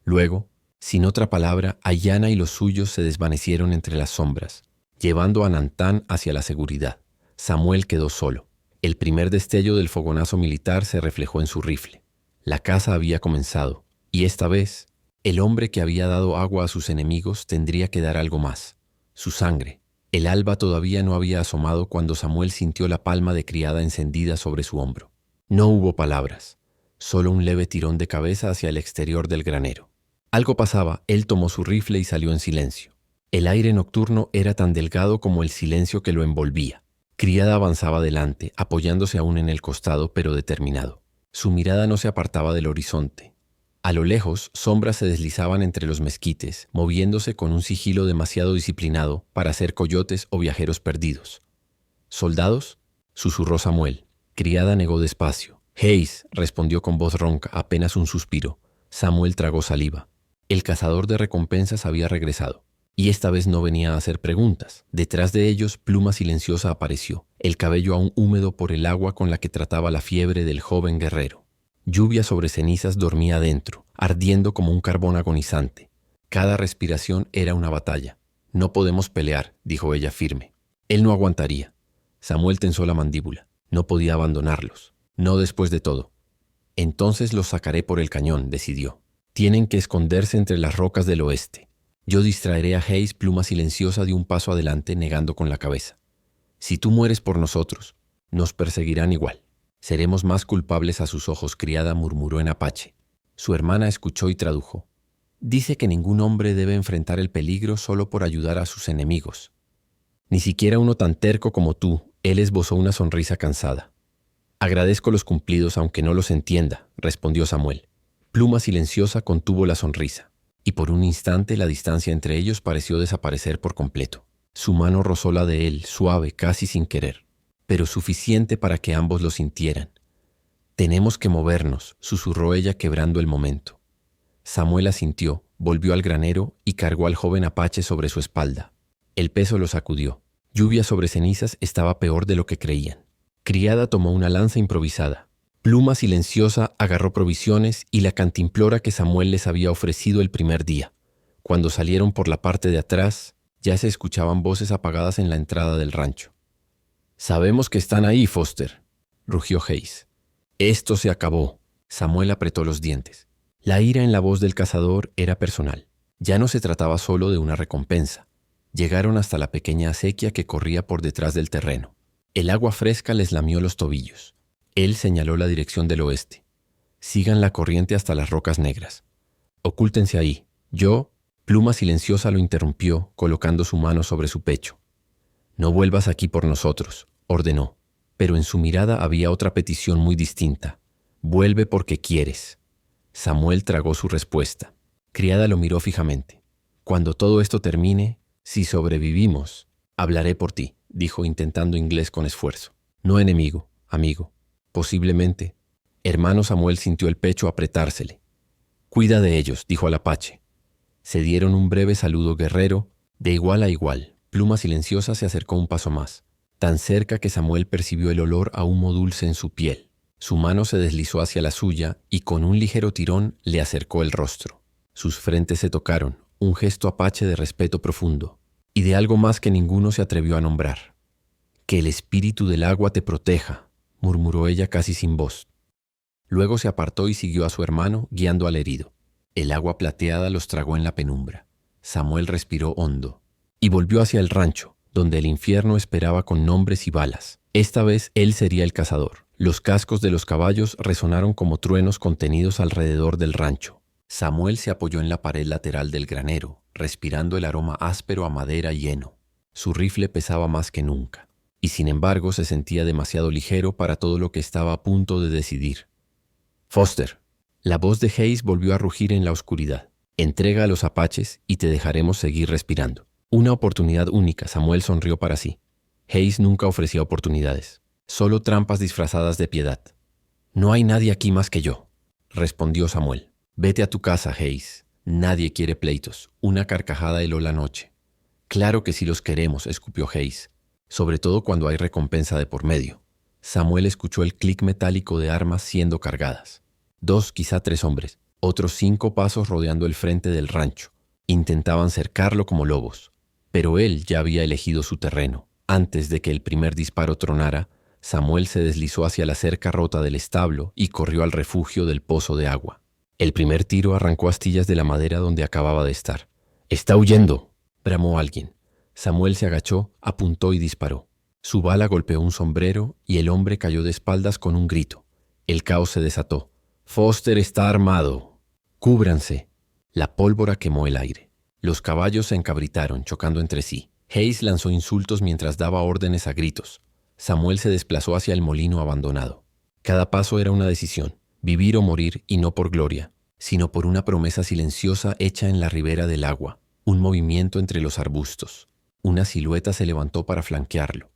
Luego, sin otra palabra, Ayanna y los suyos se desvanecieron entre las sombras, llevando a Nantán hacia la seguridad. Samuel quedó solo. El primer destello del fogonazo militar se reflejó en su rifle. La caza había comenzado, y esta vez, el hombre que había dado agua a sus enemigos tendría que dar algo más: su sangre. El alba todavía no había asomado cuando Samuel sintió la palma de criada encendida sobre su hombro. No hubo palabras, solo un leve tirón de cabeza hacia el exterior del granero. Algo pasaba, él tomó su rifle y salió en silencio. El aire nocturno era tan delgado como el silencio que lo envolvía. Criada avanzaba adelante, apoyándose aún en el costado, pero determinado. Su mirada no se apartaba del horizonte. A lo lejos, sombras se deslizaban entre los mezquites, moviéndose con un sigilo demasiado disciplinado para ser coyotes o viajeros perdidos. ¿Soldados?, susurró Samuel. Criada negó despacio. Hayes, respondió con voz ronca, apenas un suspiro. Samuel tragó saliva. El cazador de recompensas había regresado. Y esta vez no venía a hacer preguntas. Detrás de ellos, Pluma Silenciosa apareció, el cabello aún húmedo por el agua con la que trataba la fiebre del joven guerrero. Lluvia sobre cenizas dormía adentro, ardiendo como un carbón agonizante. Cada respiración era una batalla. No podemos pelear, dijo ella firme. Él no aguantaría. Samuel tensó la mandíbula. No podía abandonarlos. No después de todo. Entonces los sacaré por el cañón, decidió. Tienen que esconderse entre las rocas del oeste. Yo distraeré a Hayes. Pluma Silenciosa dio un paso adelante, negando con la cabeza. Si tú mueres por nosotros, nos perseguirán igual. Seremos más culpables a sus ojos, criada, murmuró en apache. Su hermana escuchó y tradujo. Dice que ningún hombre debe enfrentar el peligro solo por ayudar a sus enemigos. Ni siquiera uno tan terco como tú. Él esbozó una sonrisa cansada. Agradezco los cumplidos aunque no los entienda, respondió Samuel. Pluma Silenciosa contuvo la sonrisa, y por un instante la distancia entre ellos pareció desaparecer por completo. Su mano rozó la de él, suave, casi sin querer, pero suficiente para que ambos lo sintieran. Tenemos que movernos, susurró ella quebrando el momento. Samuel asintió, volvió al granero y cargó al joven apache sobre su espalda. El peso lo sacudió. Lluvia sobre cenizas estaba peor de lo que creían. Criada tomó una lanza improvisada. Pluma Silenciosa agarró provisiones y la cantimplora que Samuel les había ofrecido el primer día. Cuando salieron por la parte de atrás, ya se escuchaban voces apagadas en la entrada del rancho. «Sabemos que están ahí, Foster», rugió Hayes. «Esto se acabó». Samuel apretó los dientes. La ira en la voz del cazador era personal. Ya no se trataba solo de una recompensa. Llegaron hasta la pequeña acequia que corría por detrás del terreno. El agua fresca les lamió los tobillos. Él señaló la dirección del oeste. «Sigan la corriente hasta las rocas negras. Ocúltense ahí. Yo...» Pluma Silenciosa lo interrumpió, colocando su mano sobre su pecho. «No vuelvas aquí por nosotros», ordenó, pero en su mirada había otra petición muy distinta. «Vuelve porque quieres». Samuel tragó su respuesta. Criada lo miró fijamente. «Cuando todo esto termine, si sobrevivimos, hablaré por ti», dijo intentando inglés con esfuerzo. «No enemigo, amigo. Posiblemente». Hermano Samuel sintió el pecho apretársele. «Cuida de ellos», dijo al apache. Se dieron un breve saludo guerrero De igual a igual, Pluma Silenciosa se acercó un paso más, tan cerca que Samuel percibió el olor a humo dulce en su piel. Su mano se deslizó hacia la suya y con un ligero tirón le acercó el rostro. Sus frentes se tocaron, un gesto apache de respeto profundo, y de algo más que ninguno se atrevió a nombrar. «Que el espíritu del agua te proteja», murmuró ella casi sin voz. Luego se apartó y siguió a su hermano, guiando al herido. El agua plateada los tragó en la penumbra. Samuel respiró hondo y volvió hacia el rancho, donde el infierno esperaba con nombres y balas. Esta vez él sería el cazador. Los cascos de los caballos resonaron como truenos contenidos alrededor del rancho. Samuel se apoyó en la pared lateral del granero, respirando el aroma áspero a madera y heno. Su rifle pesaba más que nunca, y sin embargo se sentía demasiado ligero para todo lo que estaba a punto de decidir. «Foster». La voz de Hayes volvió a rugir en la oscuridad. «Entrega a los apaches y te dejaremos seguir respirando». Una oportunidad única, Samuel sonrió para sí. Hayes nunca ofrecía oportunidades, solo trampas disfrazadas de piedad. «No hay nadie aquí más que yo», respondió Samuel. «Vete a tu casa, Hayes. Nadie quiere pleitos». Una carcajada heló la noche. «Claro que sí los queremos», escupió Hayes, «sobre todo cuando hay recompensa de por medio». Samuel escuchó el clic metálico de armas siendo cargadas. 2, quizá 3 hombres, otros 5 pasos rodeando el frente del rancho. Intentaban cercarlo como lobos, pero él ya había elegido su terreno. Antes de que el primer disparo tronara, Samuel se deslizó hacia la cerca rota del establo y corrió al refugio del pozo de agua. El primer tiro arrancó astillas de la madera donde acababa de estar. «¡Está huyendo!», bramó alguien. Samuel se agachó, apuntó y disparó. Su bala golpeó un sombrero y el hombre cayó de espaldas con un grito. El caos se desató. «Foster está armado. Cúbranse». La pólvora quemó el aire. Los caballos se encabritaron, chocando entre sí. Hayes lanzó insultos mientras daba órdenes a gritos. Samuel se desplazó hacia el molino abandonado. Cada paso era una decisión, vivir o morir, y no por gloria, sino por una promesa silenciosa hecha en la ribera del agua. Un movimiento entre los arbustos. Una silueta se levantó para flanquearlo.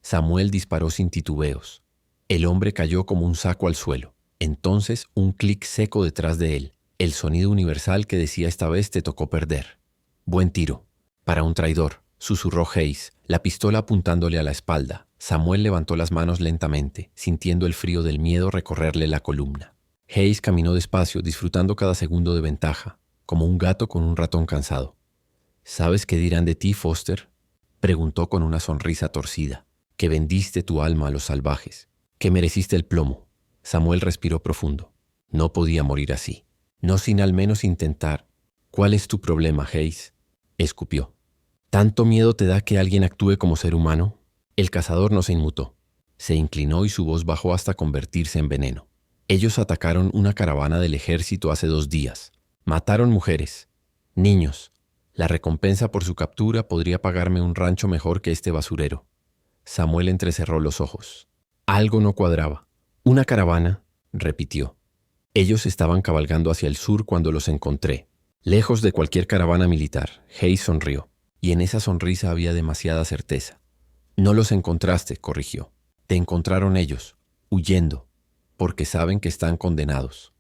Samuel disparó sin titubeos. El hombre cayó como un saco al suelo. Entonces un clic seco detrás de él. El sonido universal que decía: «Esta vez te tocó perder». «Buen tiro». «Para un traidor», susurró Hayes, la pistola apuntándole a la espalda. Samuel levantó las manos lentamente, sintiendo el frío del miedo recorrerle la columna. Hayes caminó despacio, disfrutando cada segundo de ventaja, como un gato con un ratón cansado. «¿Sabes qué dirán de ti, Foster?», preguntó con una sonrisa torcida. «Que vendiste tu alma a los salvajes, que mereciste el plomo». Samuel respiró profundo. No podía morir así, no sin al menos intentar. «¿Cuál es tu problema, Hayes?», escupió. «¿Tanto miedo te da que alguien actúe como ser humano?». El cazador no se inmutó. Se inclinó y su voz bajó hasta convertirse en veneno. «Ellos atacaron una caravana del ejército hace 2 días. Mataron mujeres, niños. La recompensa por su captura podría pagarme un rancho mejor que este basurero». Samuel entrecerró los ojos. Algo no cuadraba. «¿Una caravana?», repitió. «Ellos estaban cabalgando hacia el sur cuando los encontré, lejos de cualquier caravana militar». Hayes sonrió, y en esa sonrisa había demasiada certeza. «No los encontraste», corrigió. «Te encontraron ellos, huyendo, porque saben que están condenados».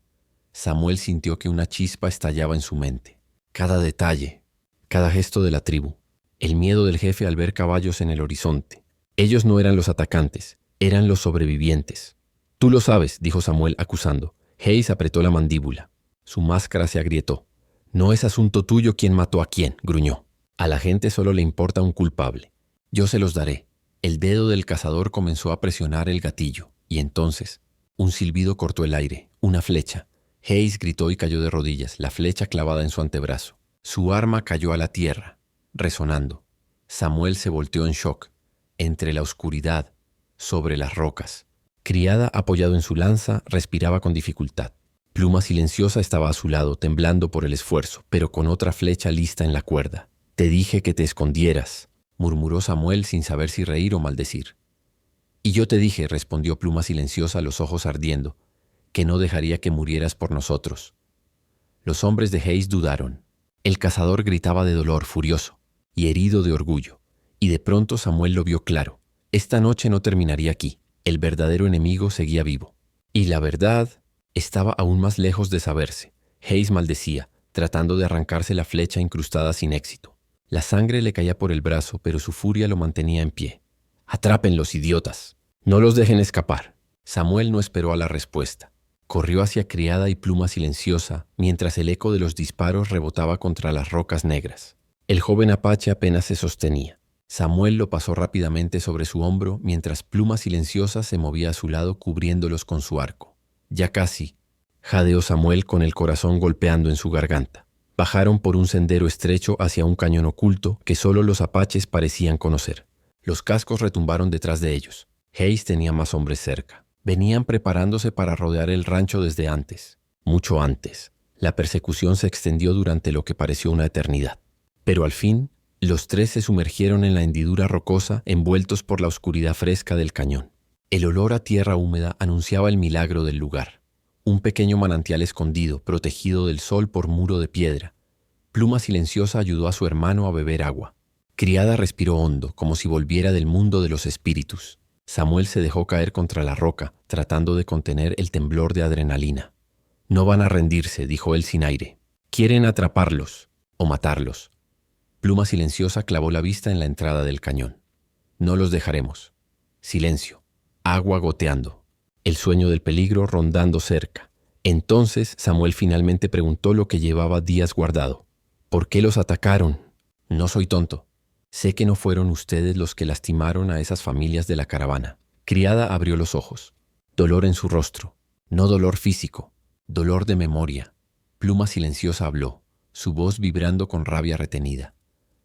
Samuel sintió que una chispa estallaba en su mente. Cada detalle, cada gesto de la tribu, el miedo del jefe al ver caballos en el horizonte. Ellos no eran los atacantes, eran los sobrevivientes. «Tú lo sabes», dijo Samuel acusando. Hayes apretó la mandíbula. Su máscara se agrietó. «No es asunto tuyo quién mató a quién», gruñó. «A la gente solo le importa un culpable. Yo se los daré». El dedo del cazador comenzó a presionar el gatillo, y entonces un silbido cortó el aire, una flecha. Hayes gritó y cayó de rodillas, la flecha clavada en su antebrazo. Su arma cayó a la tierra, resonando. Samuel se volteó en shock, entre la oscuridad, sobre las rocas. Criada, apoyado en su lanza, respiraba con dificultad. Pluma Silenciosa estaba a su lado, temblando por el esfuerzo, pero con otra flecha lista en la cuerda. «Te dije que te escondieras», murmuró Samuel sin saber si reír o maldecir. «Y yo te dije», respondió Pluma Silenciosa, los ojos ardiendo, «que no dejaría que murieras por nosotros». Los hombres de Hayes dudaron. El cazador gritaba de dolor, furioso y herido de orgullo, y de pronto Samuel lo vio claro. Esta noche no terminaría aquí. El verdadero enemigo seguía vivo. Y la verdad estaba aún más lejos de saberse. Hayes maldecía, tratando de arrancarse la flecha incrustada sin éxito. La sangre le caía por el brazo, pero su furia lo mantenía en pie. «¡Atrápenlos, idiotas! ¡No los dejen escapar!». Samuel no esperó a la respuesta. Corrió hacia Criada y Pluma Silenciosa, mientras el eco de los disparos rebotaba contra las rocas negras. El joven apache apenas se sostenía. Samuel lo pasó rápidamente sobre su hombro, mientras Pluma Silenciosa se movía a su lado cubriéndolos con su arco. «Ya casi», jadeó Samuel con el corazón golpeando en su garganta. Bajaron por un sendero estrecho hacia un cañón oculto que solo los apaches parecían conocer. Los cascos retumbaron detrás de ellos. Hayes tenía más hombres cerca. Venían preparándose para rodear el rancho desde antes, mucho antes. La persecución se extendió durante lo que pareció una eternidad. Pero al fin, los tres se sumergieron en la hendidura rocosa, envueltos por la oscuridad fresca del cañón. El olor a tierra húmeda anunciaba el milagro del lugar. Un pequeño manantial escondido, protegido del sol por muro de piedra. Pluma Silenciosa ayudó a su hermano a beber agua. Criada respiró hondo, como si volviera del mundo de los espíritus. Samuel se dejó caer contra la roca, tratando de contener el temblor de adrenalina. «No van a rendirse», dijo él sin aire. «Quieren atraparlos o matarlos». Pluma Silenciosa clavó la vista en la entrada del cañón. «No los dejaremos». Silencio. Agua goteando. El sueño del peligro rondando cerca. Entonces Samuel finalmente preguntó lo que llevaba días guardado. «¿Por qué los atacaron?» «No soy tonto. Sé que no fueron ustedes los que lastimaron a esas familias de la caravana». Criada abrió los ojos. Dolor en su rostro. No dolor físico, dolor de memoria. Pluma Silenciosa habló, su voz vibrando con rabia retenida.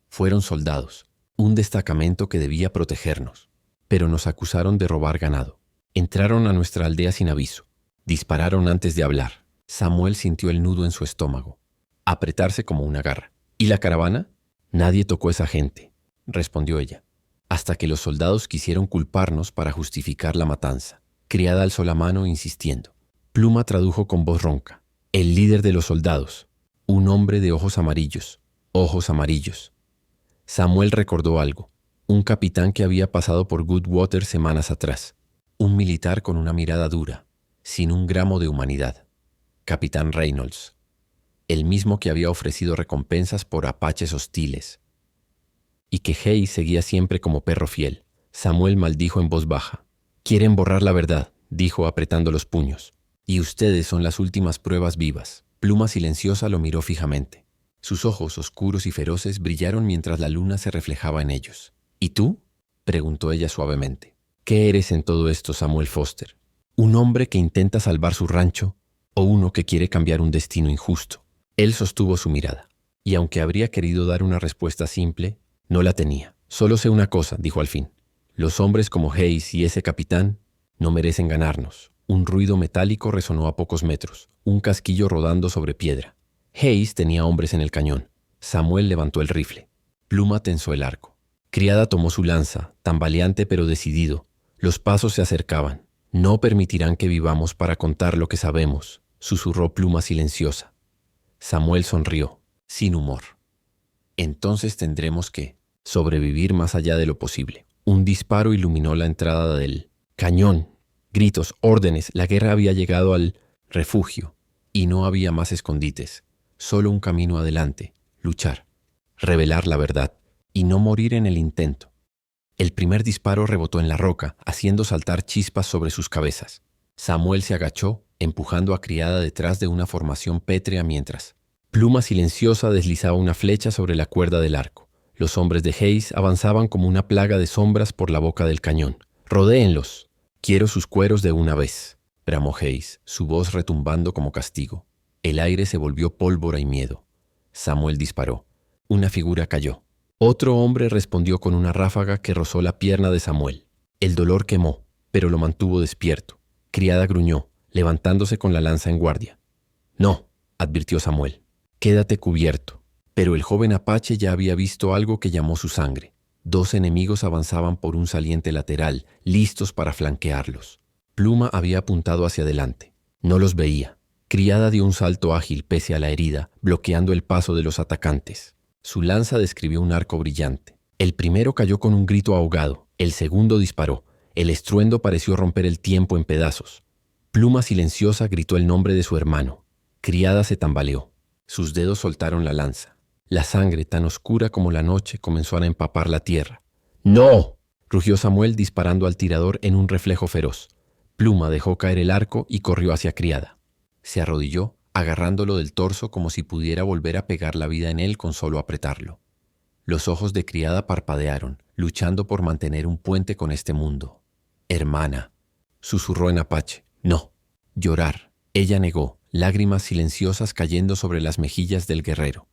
«Fueron soldados, un destacamento que debía protegernos, pero nos acusaron de robar ganado. Entraron a nuestra aldea sin aviso. Dispararon antes de hablar». Samuel sintió el nudo en su estómago, apretarse como una garra. «¿Y la caravana?» «Nadie tocó a esa gente», respondió ella, hasta que los soldados quisieron culparnos para justificar la matanza. Criada alzó la mano insistiendo. Pluma tradujo con voz ronca. «El líder de los soldados, un hombre de ojos amarillos, ojos amarillos». Samuel recordó algo. Un capitán que había pasado por Goodwater semanas atrás. Un militar con una mirada dura, sin un gramo de humanidad. Capitán Reynolds. El mismo que había ofrecido recompensas por apaches hostiles. Y que Hayes seguía siempre como perro fiel. Samuel maldijo en voz baja. «Quieren borrar la verdad», dijo apretando los puños. «Y ustedes son las últimas pruebas vivas». Pluma Silenciosa lo miró fijamente. Sus ojos oscuros y feroces brillaron mientras la luna se reflejaba en ellos. «¿Y tú?», preguntó ella suavemente. «¿Qué eres en todo esto, Samuel Foster? ¿Un hombre que intenta salvar su rancho o uno que quiere cambiar un destino injusto?» Él sostuvo su mirada, y aunque habría querido dar una respuesta simple, no la tenía. «Solo sé una cosa», dijo al fin. «Los hombres como Hayes y ese capitán no merecen ganarnos». Un ruido metálico resonó a pocos metros, un casquillo rodando sobre piedra. Hayes tenía hombres en el cañón. Samuel levantó el rifle. Pluma tensó el arco. Criada tomó su lanza, tambaleante pero decidido. Los pasos se acercaban. «No permitirán que vivamos para contar lo que sabemos», susurró Pluma Silenciosa. Samuel sonrió, sin humor. «Entonces tendremos que sobrevivir más allá de lo posible». Un disparo iluminó la entrada del cañón. Gritos, órdenes, la guerra había llegado al refugio y no había más escondites. Solo un camino adelante, luchar, revelar la verdad y no morir en el intento. El primer disparo rebotó en la roca, haciendo saltar chispas sobre sus cabezas. Samuel se agachó, empujando a Criada detrás de una formación pétrea mientras Pluma Silenciosa deslizaba una flecha sobre la cuerda del arco. Los hombres de Hayes avanzaban como una plaga de sombras por la boca del cañón. «Rodéenlos. Quiero sus cueros de una vez», bramó Hayes, su voz retumbando como castigo. El aire se volvió pólvora y miedo. Samuel disparó. Una figura cayó. Otro hombre respondió con una ráfaga que rozó la pierna de Samuel. El dolor quemó, pero lo mantuvo despierto. Criada gruñó, levantándose con la lanza en guardia. «No», advirtió Samuel. «Quédate cubierto». Pero el joven apache ya había visto algo que llamó su sangre. 2 enemigos avanzaban por un saliente lateral, listos para flanquearlos. Pluma había apuntado hacia adelante. No los veía. Criada dio un salto ágil pese a la herida, bloqueando el paso de los atacantes. Su lanza describió un arco brillante. El primero cayó con un grito ahogado. El segundo disparó. El estruendo pareció romper el tiempo en pedazos. Pluma Silenciosa gritó el nombre de su hermano. Criada se tambaleó. Sus dedos soltaron la lanza. La sangre, tan oscura como la noche, comenzó a empapar la tierra. ¡No!, rugió Samuel disparando al tirador en un reflejo feroz. Pluma dejó caer el arco y corrió hacia Criada. Se arrodilló, agarrándolo del torso como si pudiera volver a pegar la vida en él con solo apretarlo. Los ojos de Criada parpadearon, luchando por mantener un puente con este mundo. «Hermana», susurró en apache. «No». Llorar. Ella negó, lágrimas silenciosas cayendo sobre las mejillas del guerrero.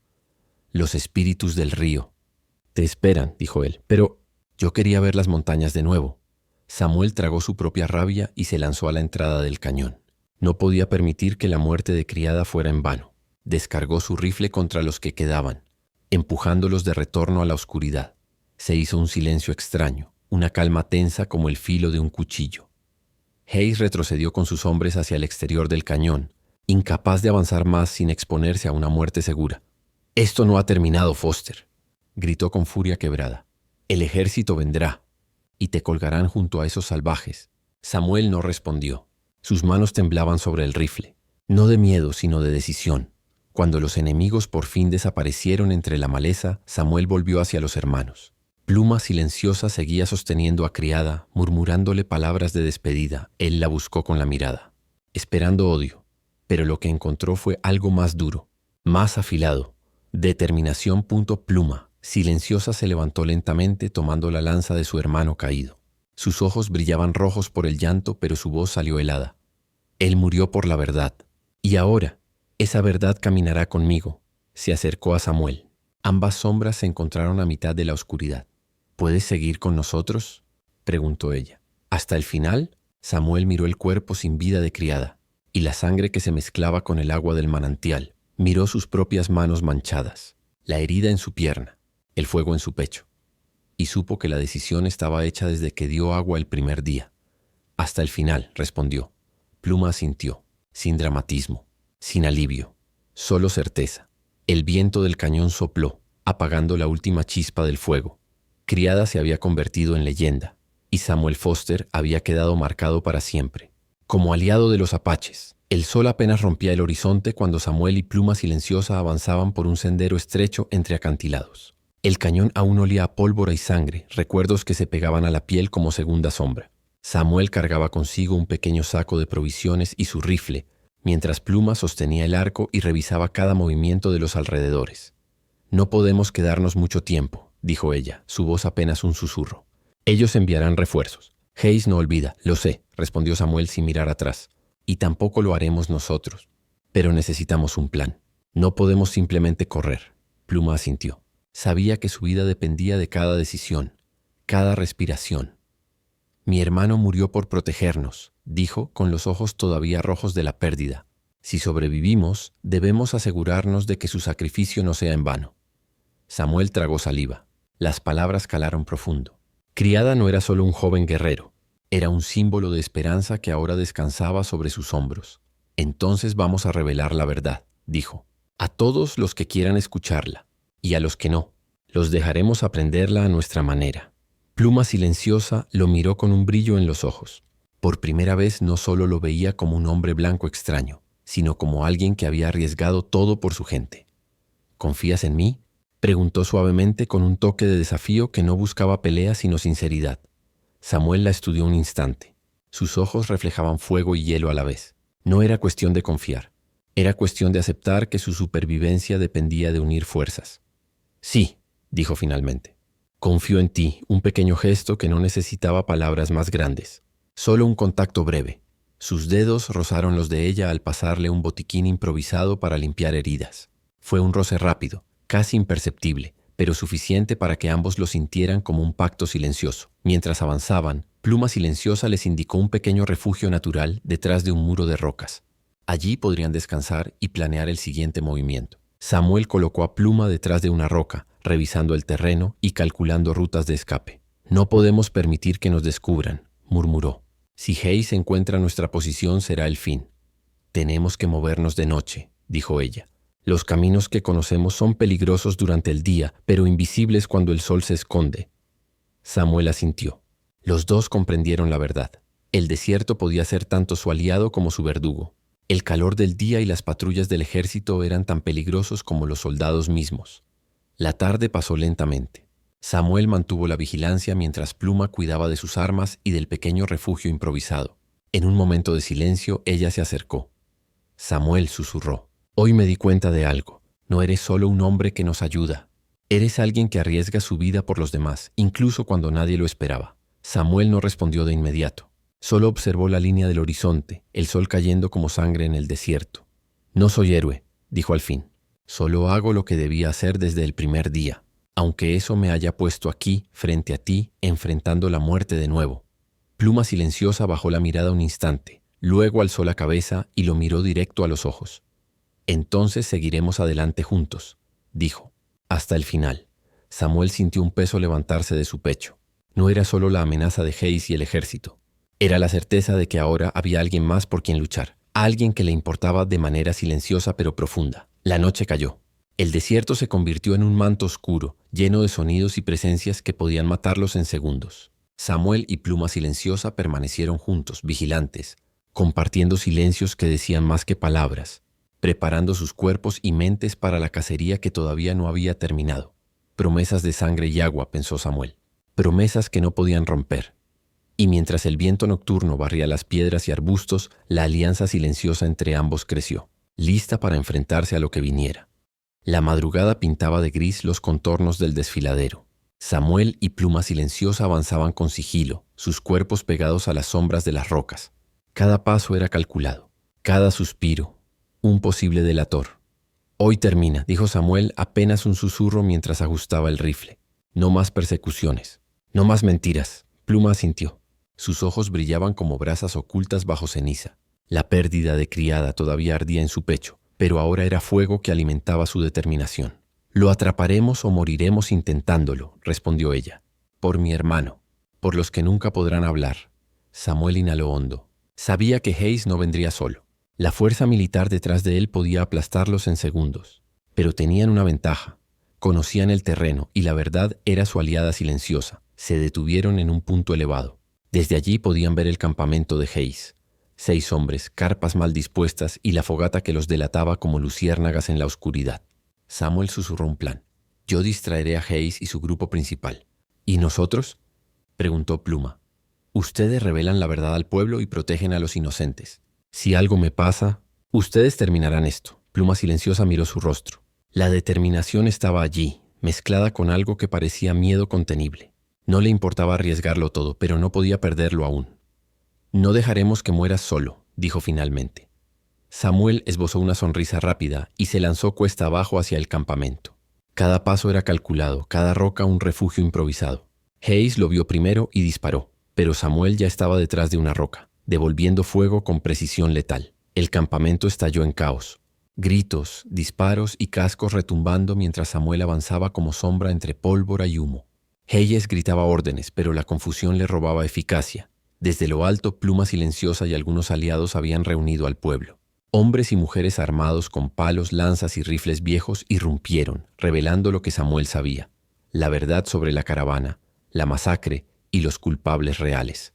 «Los espíritus del río». «Te esperan», dijo él, «pero yo quería ver las montañas de nuevo». Samuel tragó su propia rabia y se lanzó a la entrada del cañón. No podía permitir que la muerte de Criada fuera en vano. Descargó su rifle contra los que quedaban, empujándolos de retorno a la oscuridad. Se hizo un silencio extraño, una calma tensa como el filo de un cuchillo. Hayes retrocedió con sus hombres hacia el exterior del cañón, incapaz de avanzar más sin exponerse a una muerte segura. «Esto no ha terminado, Foster», gritó con furia quebrada. «El ejército vendrá, y te colgarán junto a esos salvajes». Samuel no respondió. Sus manos temblaban sobre el rifle, no de miedo, sino de decisión. Cuando los enemigos por fin desaparecieron entre la maleza, Samuel volvió hacia los hermanos. Pluma silenciosa seguía sosteniendo a Criada, murmurándole palabras de despedida. Él la buscó con la mirada, esperando odio, pero lo que encontró fue algo más duro, más afilado. Determinación. Pluma, silenciosa, se levantó lentamente tomando la lanza de su hermano caído. Sus ojos brillaban rojos por el llanto, pero su voz salió helada. «Él murió por la verdad. Y ahora, esa verdad caminará conmigo». Se acercó a Samuel. Ambas sombras se encontraron a mitad de la oscuridad. «¿Puedes seguir con nosotros?», preguntó ella. «¿Hasta el final?». Samuel miró el cuerpo sin vida de Criada y la sangre que se mezclaba con el agua del manantial. Miró sus propias manos manchadas, la herida en su pierna, el fuego en su pecho, y supo que la decisión estaba hecha desde que dio agua el primer día. «Hasta el final», respondió. Pluma asintió, sin dramatismo, sin alivio, solo certeza. El viento del cañón sopló, apagando la última chispa del fuego. Criada se había convertido en leyenda, y Samuel Foster había quedado marcado para siempre, como aliado de los apaches. El sol apenas rompía el horizonte cuando Samuel y Pluma silenciosa avanzaban por un sendero estrecho entre acantilados. El cañón aún olía a pólvora y sangre, recuerdos que se pegaban a la piel como segunda sombra. Samuel cargaba consigo un pequeño saco de provisiones y su rifle, mientras Pluma sostenía el arco y revisaba cada movimiento de los alrededores. «No podemos quedarnos mucho tiempo», dijo ella, su voz apenas un susurro. «Ellos enviarán refuerzos». «Hayes no olvida». «Lo sé», respondió Samuel sin mirar atrás. «Y tampoco lo haremos nosotros. Pero necesitamos un plan. No podemos simplemente correr». Pluma asintió. Sabía que su vida dependía de cada decisión, cada respiración. «Mi hermano murió por protegernos», dijo, con los ojos todavía rojos de la pérdida. «Si sobrevivimos, debemos asegurarnos de que su sacrificio no sea en vano». Samuel tragó saliva. Las palabras calaron profundo. Criada no era solo un joven guerrero, era un símbolo de esperanza que ahora descansaba sobre sus hombros. «Entonces vamos a revelar la verdad», dijo, «a todos los que quieran escucharla, y a los que no, los dejaremos aprenderla a nuestra manera». Pluma silenciosa lo miró con un brillo en los ojos. Por primera vez no solo lo veía como un hombre blanco extraño, sino como alguien que había arriesgado todo por su gente. «¿Confías en mí?», preguntó suavemente con un toque de desafío que no buscaba pelea sino sinceridad. Samuel la estudió un instante. Sus ojos reflejaban fuego y hielo a la vez. No era cuestión de confiar. Era cuestión de aceptar que su supervivencia dependía de unir fuerzas. «Sí», dijo finalmente. «Confío en ti», un pequeño gesto que no necesitaba palabras más grandes. Solo un contacto breve. Sus dedos rozaron los de ella al pasarle un botiquín improvisado para limpiar heridas. Fue un roce rápido, casi imperceptible, pero suficiente para que ambos lo sintieran como un pacto silencioso. Mientras avanzaban, Pluma silenciosa les indicó un pequeño refugio natural detrás de un muro de rocas. Allí podrían descansar y planear el siguiente movimiento. Samuel colocó a Pluma detrás de una roca, revisando el terreno y calculando rutas de escape. «No podemos permitir que nos descubran», murmuró. «Si Hayes encuentra nuestra posición será el fin». «Tenemos que movernos de noche», dijo ella. «Los caminos que conocemos son peligrosos durante el día, pero invisibles cuando el sol se esconde». Samuel asintió. Los dos comprendieron la verdad. El desierto podía ser tanto su aliado como su verdugo. El calor del día y las patrullas del ejército eran tan peligrosos como los soldados mismos. La tarde pasó lentamente. Samuel mantuvo la vigilancia mientras Pluma cuidaba de sus armas y del pequeño refugio improvisado. En un momento de silencio, ella se acercó. Samuel susurró. Hoy me di cuenta de algo. No eres solo un hombre que nos ayuda. Eres alguien que arriesga su vida por los demás, incluso cuando nadie lo esperaba. Samuel no respondió de inmediato. Solo observó la línea del horizonte, el sol cayendo como sangre en el desierto. No soy héroe, dijo al fin. Solo hago lo que debía hacer desde el primer día, aunque eso me haya puesto aquí, frente a ti, enfrentando la muerte de nuevo. Pluma silenciosa bajó la mirada un instante, luego alzó la cabeza y lo miró directo a los ojos. Entonces seguiremos adelante juntos, dijo. Hasta el final. Samuel sintió un peso levantarse de su pecho. No era solo la amenaza de Hayes y el ejército. Era la certeza de que ahora había alguien más por quien luchar, alguien que le importaba de manera silenciosa pero profunda. La noche cayó. El desierto se convirtió en un manto oscuro, lleno de sonidos y presencias que podían matarlos en segundos. Samuel y Pluma silenciosa permanecieron juntos, vigilantes, compartiendo silencios que decían más que palabras, preparando sus cuerpos y mentes para la cacería que todavía no había terminado. Promesas de sangre y agua, pensó Samuel. Promesas que no podían romper. Y mientras el viento nocturno barría las piedras y arbustos, la alianza silenciosa entre ambos creció, lista para enfrentarse a lo que viniera. La madrugada pintaba de gris los contornos del desfiladero. Samuel y Pluma silenciosa avanzaban con sigilo, sus cuerpos pegados a las sombras de las rocas. Cada paso era calculado, cada suspiro, un posible delator. Hoy termina, dijo Samuel, apenas un susurro mientras ajustaba el rifle. No más persecuciones, no más mentiras. Pluma asintió. Sus ojos brillaban como brasas ocultas bajo ceniza. La pérdida de criada todavía ardía en su pecho, pero ahora era fuego que alimentaba su determinación. «Lo atraparemos o moriremos intentándolo», respondió ella. «Por mi hermano, por los que nunca podrán hablar». Samuel inhaló hondo. Sabía que Hayes no vendría solo. La fuerza militar detrás de él podía aplastarlos en segundos. Pero tenían una ventaja. Conocían el terreno y la verdad era su aliada silenciosa. Se detuvieron en un punto elevado. Desde allí podían ver el campamento de Hayes. 6 hombres, carpas mal dispuestas y la fogata que los delataba como luciérnagas en la oscuridad. Samuel susurró un plan. «Yo distraeré a Hayes y su grupo principal». «¿Y nosotros?», preguntó Pluma. «Ustedes revelan la verdad al pueblo y protegen a los inocentes. Si algo me pasa, ustedes terminarán esto». Pluma silenciosa miró su rostro. La determinación estaba allí, mezclada con algo que parecía miedo contenible. No le importaba arriesgarlo todo, pero no podía perderlo aún. «No dejaremos que mueras solo», dijo finalmente. Samuel esbozó una sonrisa rápida y se lanzó cuesta abajo hacia el campamento. Cada paso era calculado, cada roca un refugio improvisado. Hayes lo vio primero y disparó, pero Samuel ya estaba detrás de una roca, devolviendo fuego con precisión letal. El campamento estalló en caos. Gritos, disparos y cascos retumbando mientras Samuel avanzaba como sombra entre pólvora y humo. Hayes gritaba órdenes, pero la confusión le robaba eficacia. Desde lo alto, Pluma silenciosa y algunos aliados habían reunido al pueblo. Hombres y mujeres armados con palos, lanzas y rifles viejos irrumpieron, revelando lo que Samuel sabía: la verdad sobre la caravana, la masacre y los culpables reales.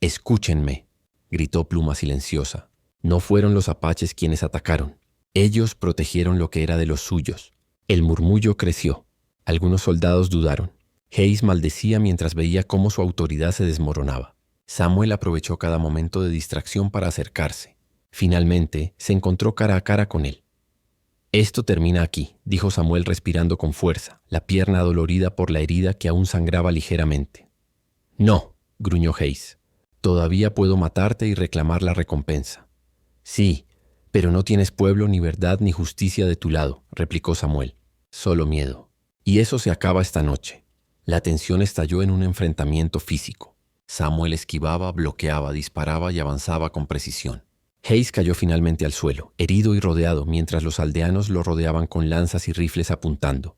«Escúchenme», gritó Pluma silenciosa. No fueron los apaches quienes atacaron. Ellos protegieron lo que era de los suyos. El murmullo creció. Algunos soldados dudaron. Hayes maldecía mientras veía cómo su autoridad se desmoronaba. Samuel aprovechó cada momento de distracción para acercarse. Finalmente, se encontró cara a cara con él. «Esto termina aquí», dijo Samuel respirando con fuerza, la pierna dolorida por la herida que aún sangraba ligeramente. «No», gruñó Hayes. «Todavía puedo matarte y reclamar la recompensa». «Sí, pero no tienes pueblo, ni verdad, ni justicia de tu lado», replicó Samuel. «Solo miedo. Y eso se acaba esta noche». La tensión estalló en un enfrentamiento físico. Samuel esquivaba, bloqueaba, disparaba y avanzaba con precisión. Hayes cayó finalmente al suelo, herido y rodeado, mientras los aldeanos lo rodeaban con lanzas y rifles apuntando.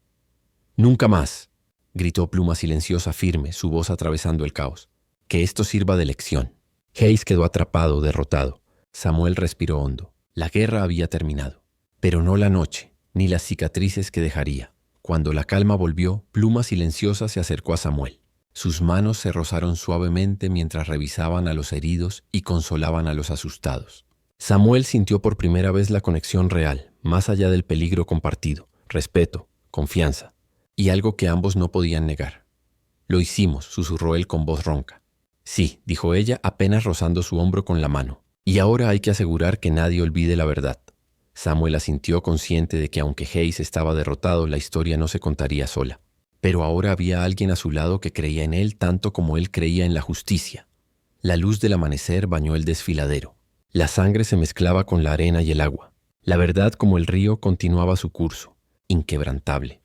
«¡Nunca más!», gritó Pluma silenciosa firme, su voz atravesando el caos. «Que esto sirva de lección». Hayes quedó atrapado, derrotado. Samuel respiró hondo. La guerra había terminado, pero no la noche, ni las cicatrices que dejaría. Cuando la calma volvió, Pluma silenciosa se acercó a Samuel. Sus manos se rozaron suavemente mientras revisaban a los heridos y consolaban a los asustados. Samuel sintió por primera vez la conexión real, más allá del peligro compartido: respeto, confianza. y algo que ambos no podían negar. «Lo hicimos», susurró él con voz ronca. «Sí», dijo ella, apenas rozando su hombro con la mano. «Y ahora hay que asegurar que nadie olvide la verdad». Samuel asintió, consciente de que aunque Hayes estaba derrotado, la historia no se contaría sola. Pero ahora había alguien a su lado que creía en él tanto como él creía en la justicia. La luz del amanecer bañó el desfiladero. La sangre se mezclaba con la arena y el agua. La verdad, como el río, continuaba su curso, inquebrantable.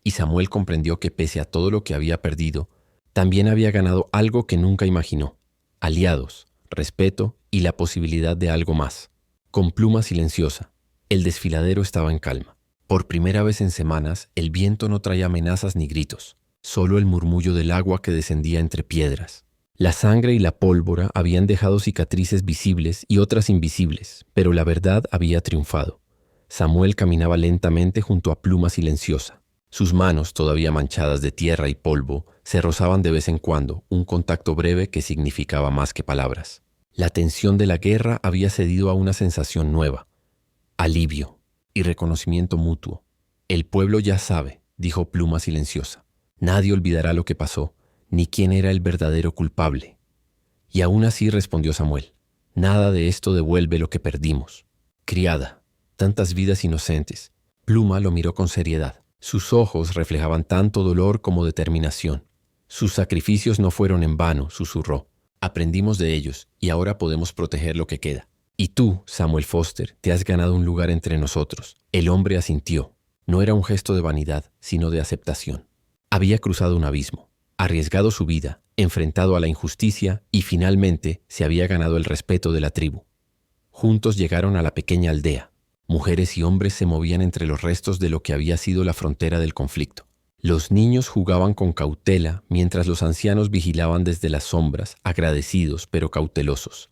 Y Samuel comprendió que pese a todo lo que había perdido, también había ganado algo que nunca imaginó: aliados, respeto y la posibilidad de algo más. Con pluma silenciosa, el desfiladero estaba en calma. Por primera vez en semanas, el viento no traía amenazas ni gritos, solo el murmullo del agua que descendía entre piedras. La sangre y la pólvora habían dejado cicatrices visibles y otras invisibles, pero la verdad había triunfado. Samuel caminaba lentamente junto a Pluma silenciosa. Sus manos, todavía manchadas de tierra y polvo, se rozaban de vez en cuando, un contacto breve que significaba más que palabras. La tensión de la guerra había cedido a una sensación nueva: alivio y reconocimiento mutuo. «El pueblo ya sabe», dijo Pluma silenciosa. «Nadie olvidará lo que pasó, ni quién era el verdadero culpable». «Y aún así», respondió Samuel, «nada de esto devuelve lo que perdimos». «Criada, tantas vidas inocentes». Pluma lo miró con seriedad. Sus ojos reflejaban tanto dolor como determinación. «Sus sacrificios no fueron en vano», susurró. «Aprendimos de ellos y ahora podemos proteger lo que queda». «Y tú, Samuel Foster, te has ganado un lugar entre nosotros». El hombre asintió. No era un gesto de vanidad, sino de aceptación. Había cruzado un abismo, arriesgado su vida, enfrentado a la injusticia y finalmente se había ganado el respeto de la tribu. Juntos llegaron a la pequeña aldea. Mujeres y hombres se movían entre los restos de lo que había sido la frontera del conflicto. Los niños jugaban con cautela mientras los ancianos vigilaban desde las sombras, agradecidos pero cautelosos.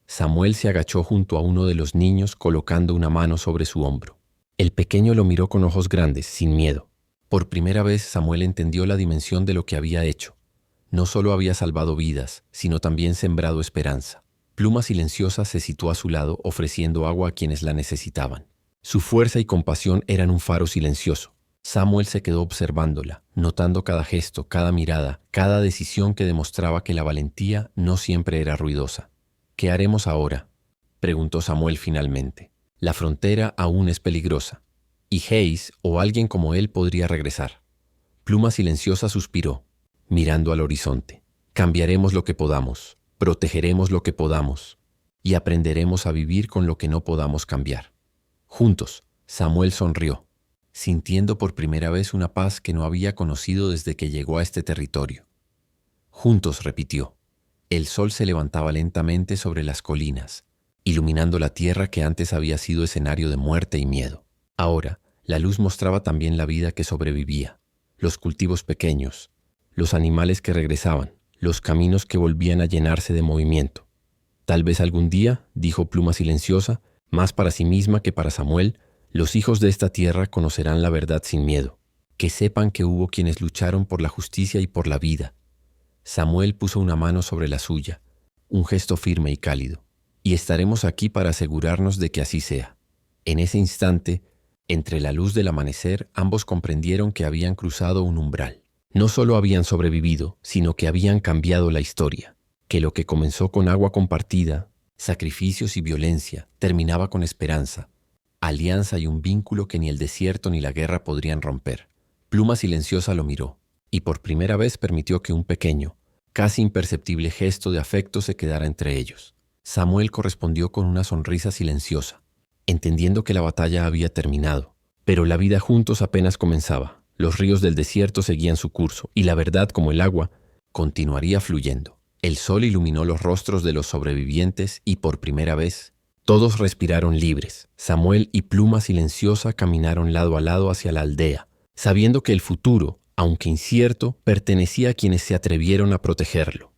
Samuel se agachó junto a uno de los niños colocando una mano sobre su hombro. El pequeño lo miró con ojos grandes, sin miedo. Por primera vez Samuel entendió la dimensión de lo que había hecho. No solo había salvado vidas, sino también sembrado esperanza. Pluma silenciosa se situó a su lado, ofreciendo agua a quienes la necesitaban. Su fuerza y compasión eran un faro silencioso. Samuel se quedó observándola, notando cada gesto, cada mirada, cada decisión que demostraba que la valentía no siempre era ruidosa. «¿Qué haremos ahora?», preguntó Samuel finalmente. «La frontera aún es peligrosa, y Hayes o alguien como él podría regresar». Pluma silenciosa suspiró, mirando al horizonte. «Cambiaremos lo que podamos, protegeremos lo que podamos, y aprenderemos a vivir con lo que no podamos cambiar». Juntos, Samuel sonrió, sintiendo por primera vez una paz que no había conocido desde que llegó a este territorio. «Juntos», repitió. El sol se levantaba lentamente sobre las colinas, iluminando la tierra que antes había sido escenario de muerte y miedo. Ahora, la luz mostraba también la vida que sobrevivía, los cultivos pequeños, los animales que regresaban, los caminos que volvían a llenarse de movimiento. «Tal vez algún día», dijo Pluma silenciosa, más para sí misma que para Samuel, «los hijos de esta tierra conocerán la verdad sin miedo, que sepan que hubo quienes lucharon por la justicia y por la vida». Samuel puso una mano sobre la suya, un gesto firme y cálido. «Y estaremos aquí para asegurarnos de que así sea». En ese instante, entre la luz del amanecer, ambos comprendieron que habían cruzado un umbral. No solo habían sobrevivido, sino que habían cambiado la historia. Que lo que comenzó con agua compartida, sacrificios y violencia, terminaba con esperanza, alianza y un vínculo que ni el desierto ni la guerra podrían romper. Pluma silenciosa lo miró, y por primera vez permitió que un pequeño, casi imperceptible gesto de afecto se quedara entre ellos. Samuel correspondió con una sonrisa silenciosa, entendiendo que la batalla había terminado, pero la vida juntos apenas comenzaba. Los ríos del desierto seguían su curso, y la verdad, como el agua, continuaría fluyendo. El sol iluminó los rostros de los sobrevivientes y por primera vez, todos respiraron libres. Samuel y Pluma silenciosa caminaron lado a lado hacia la aldea, sabiendo que el futuro, aunque incierto, pertenecía a quienes se atrevieron a protegerlo.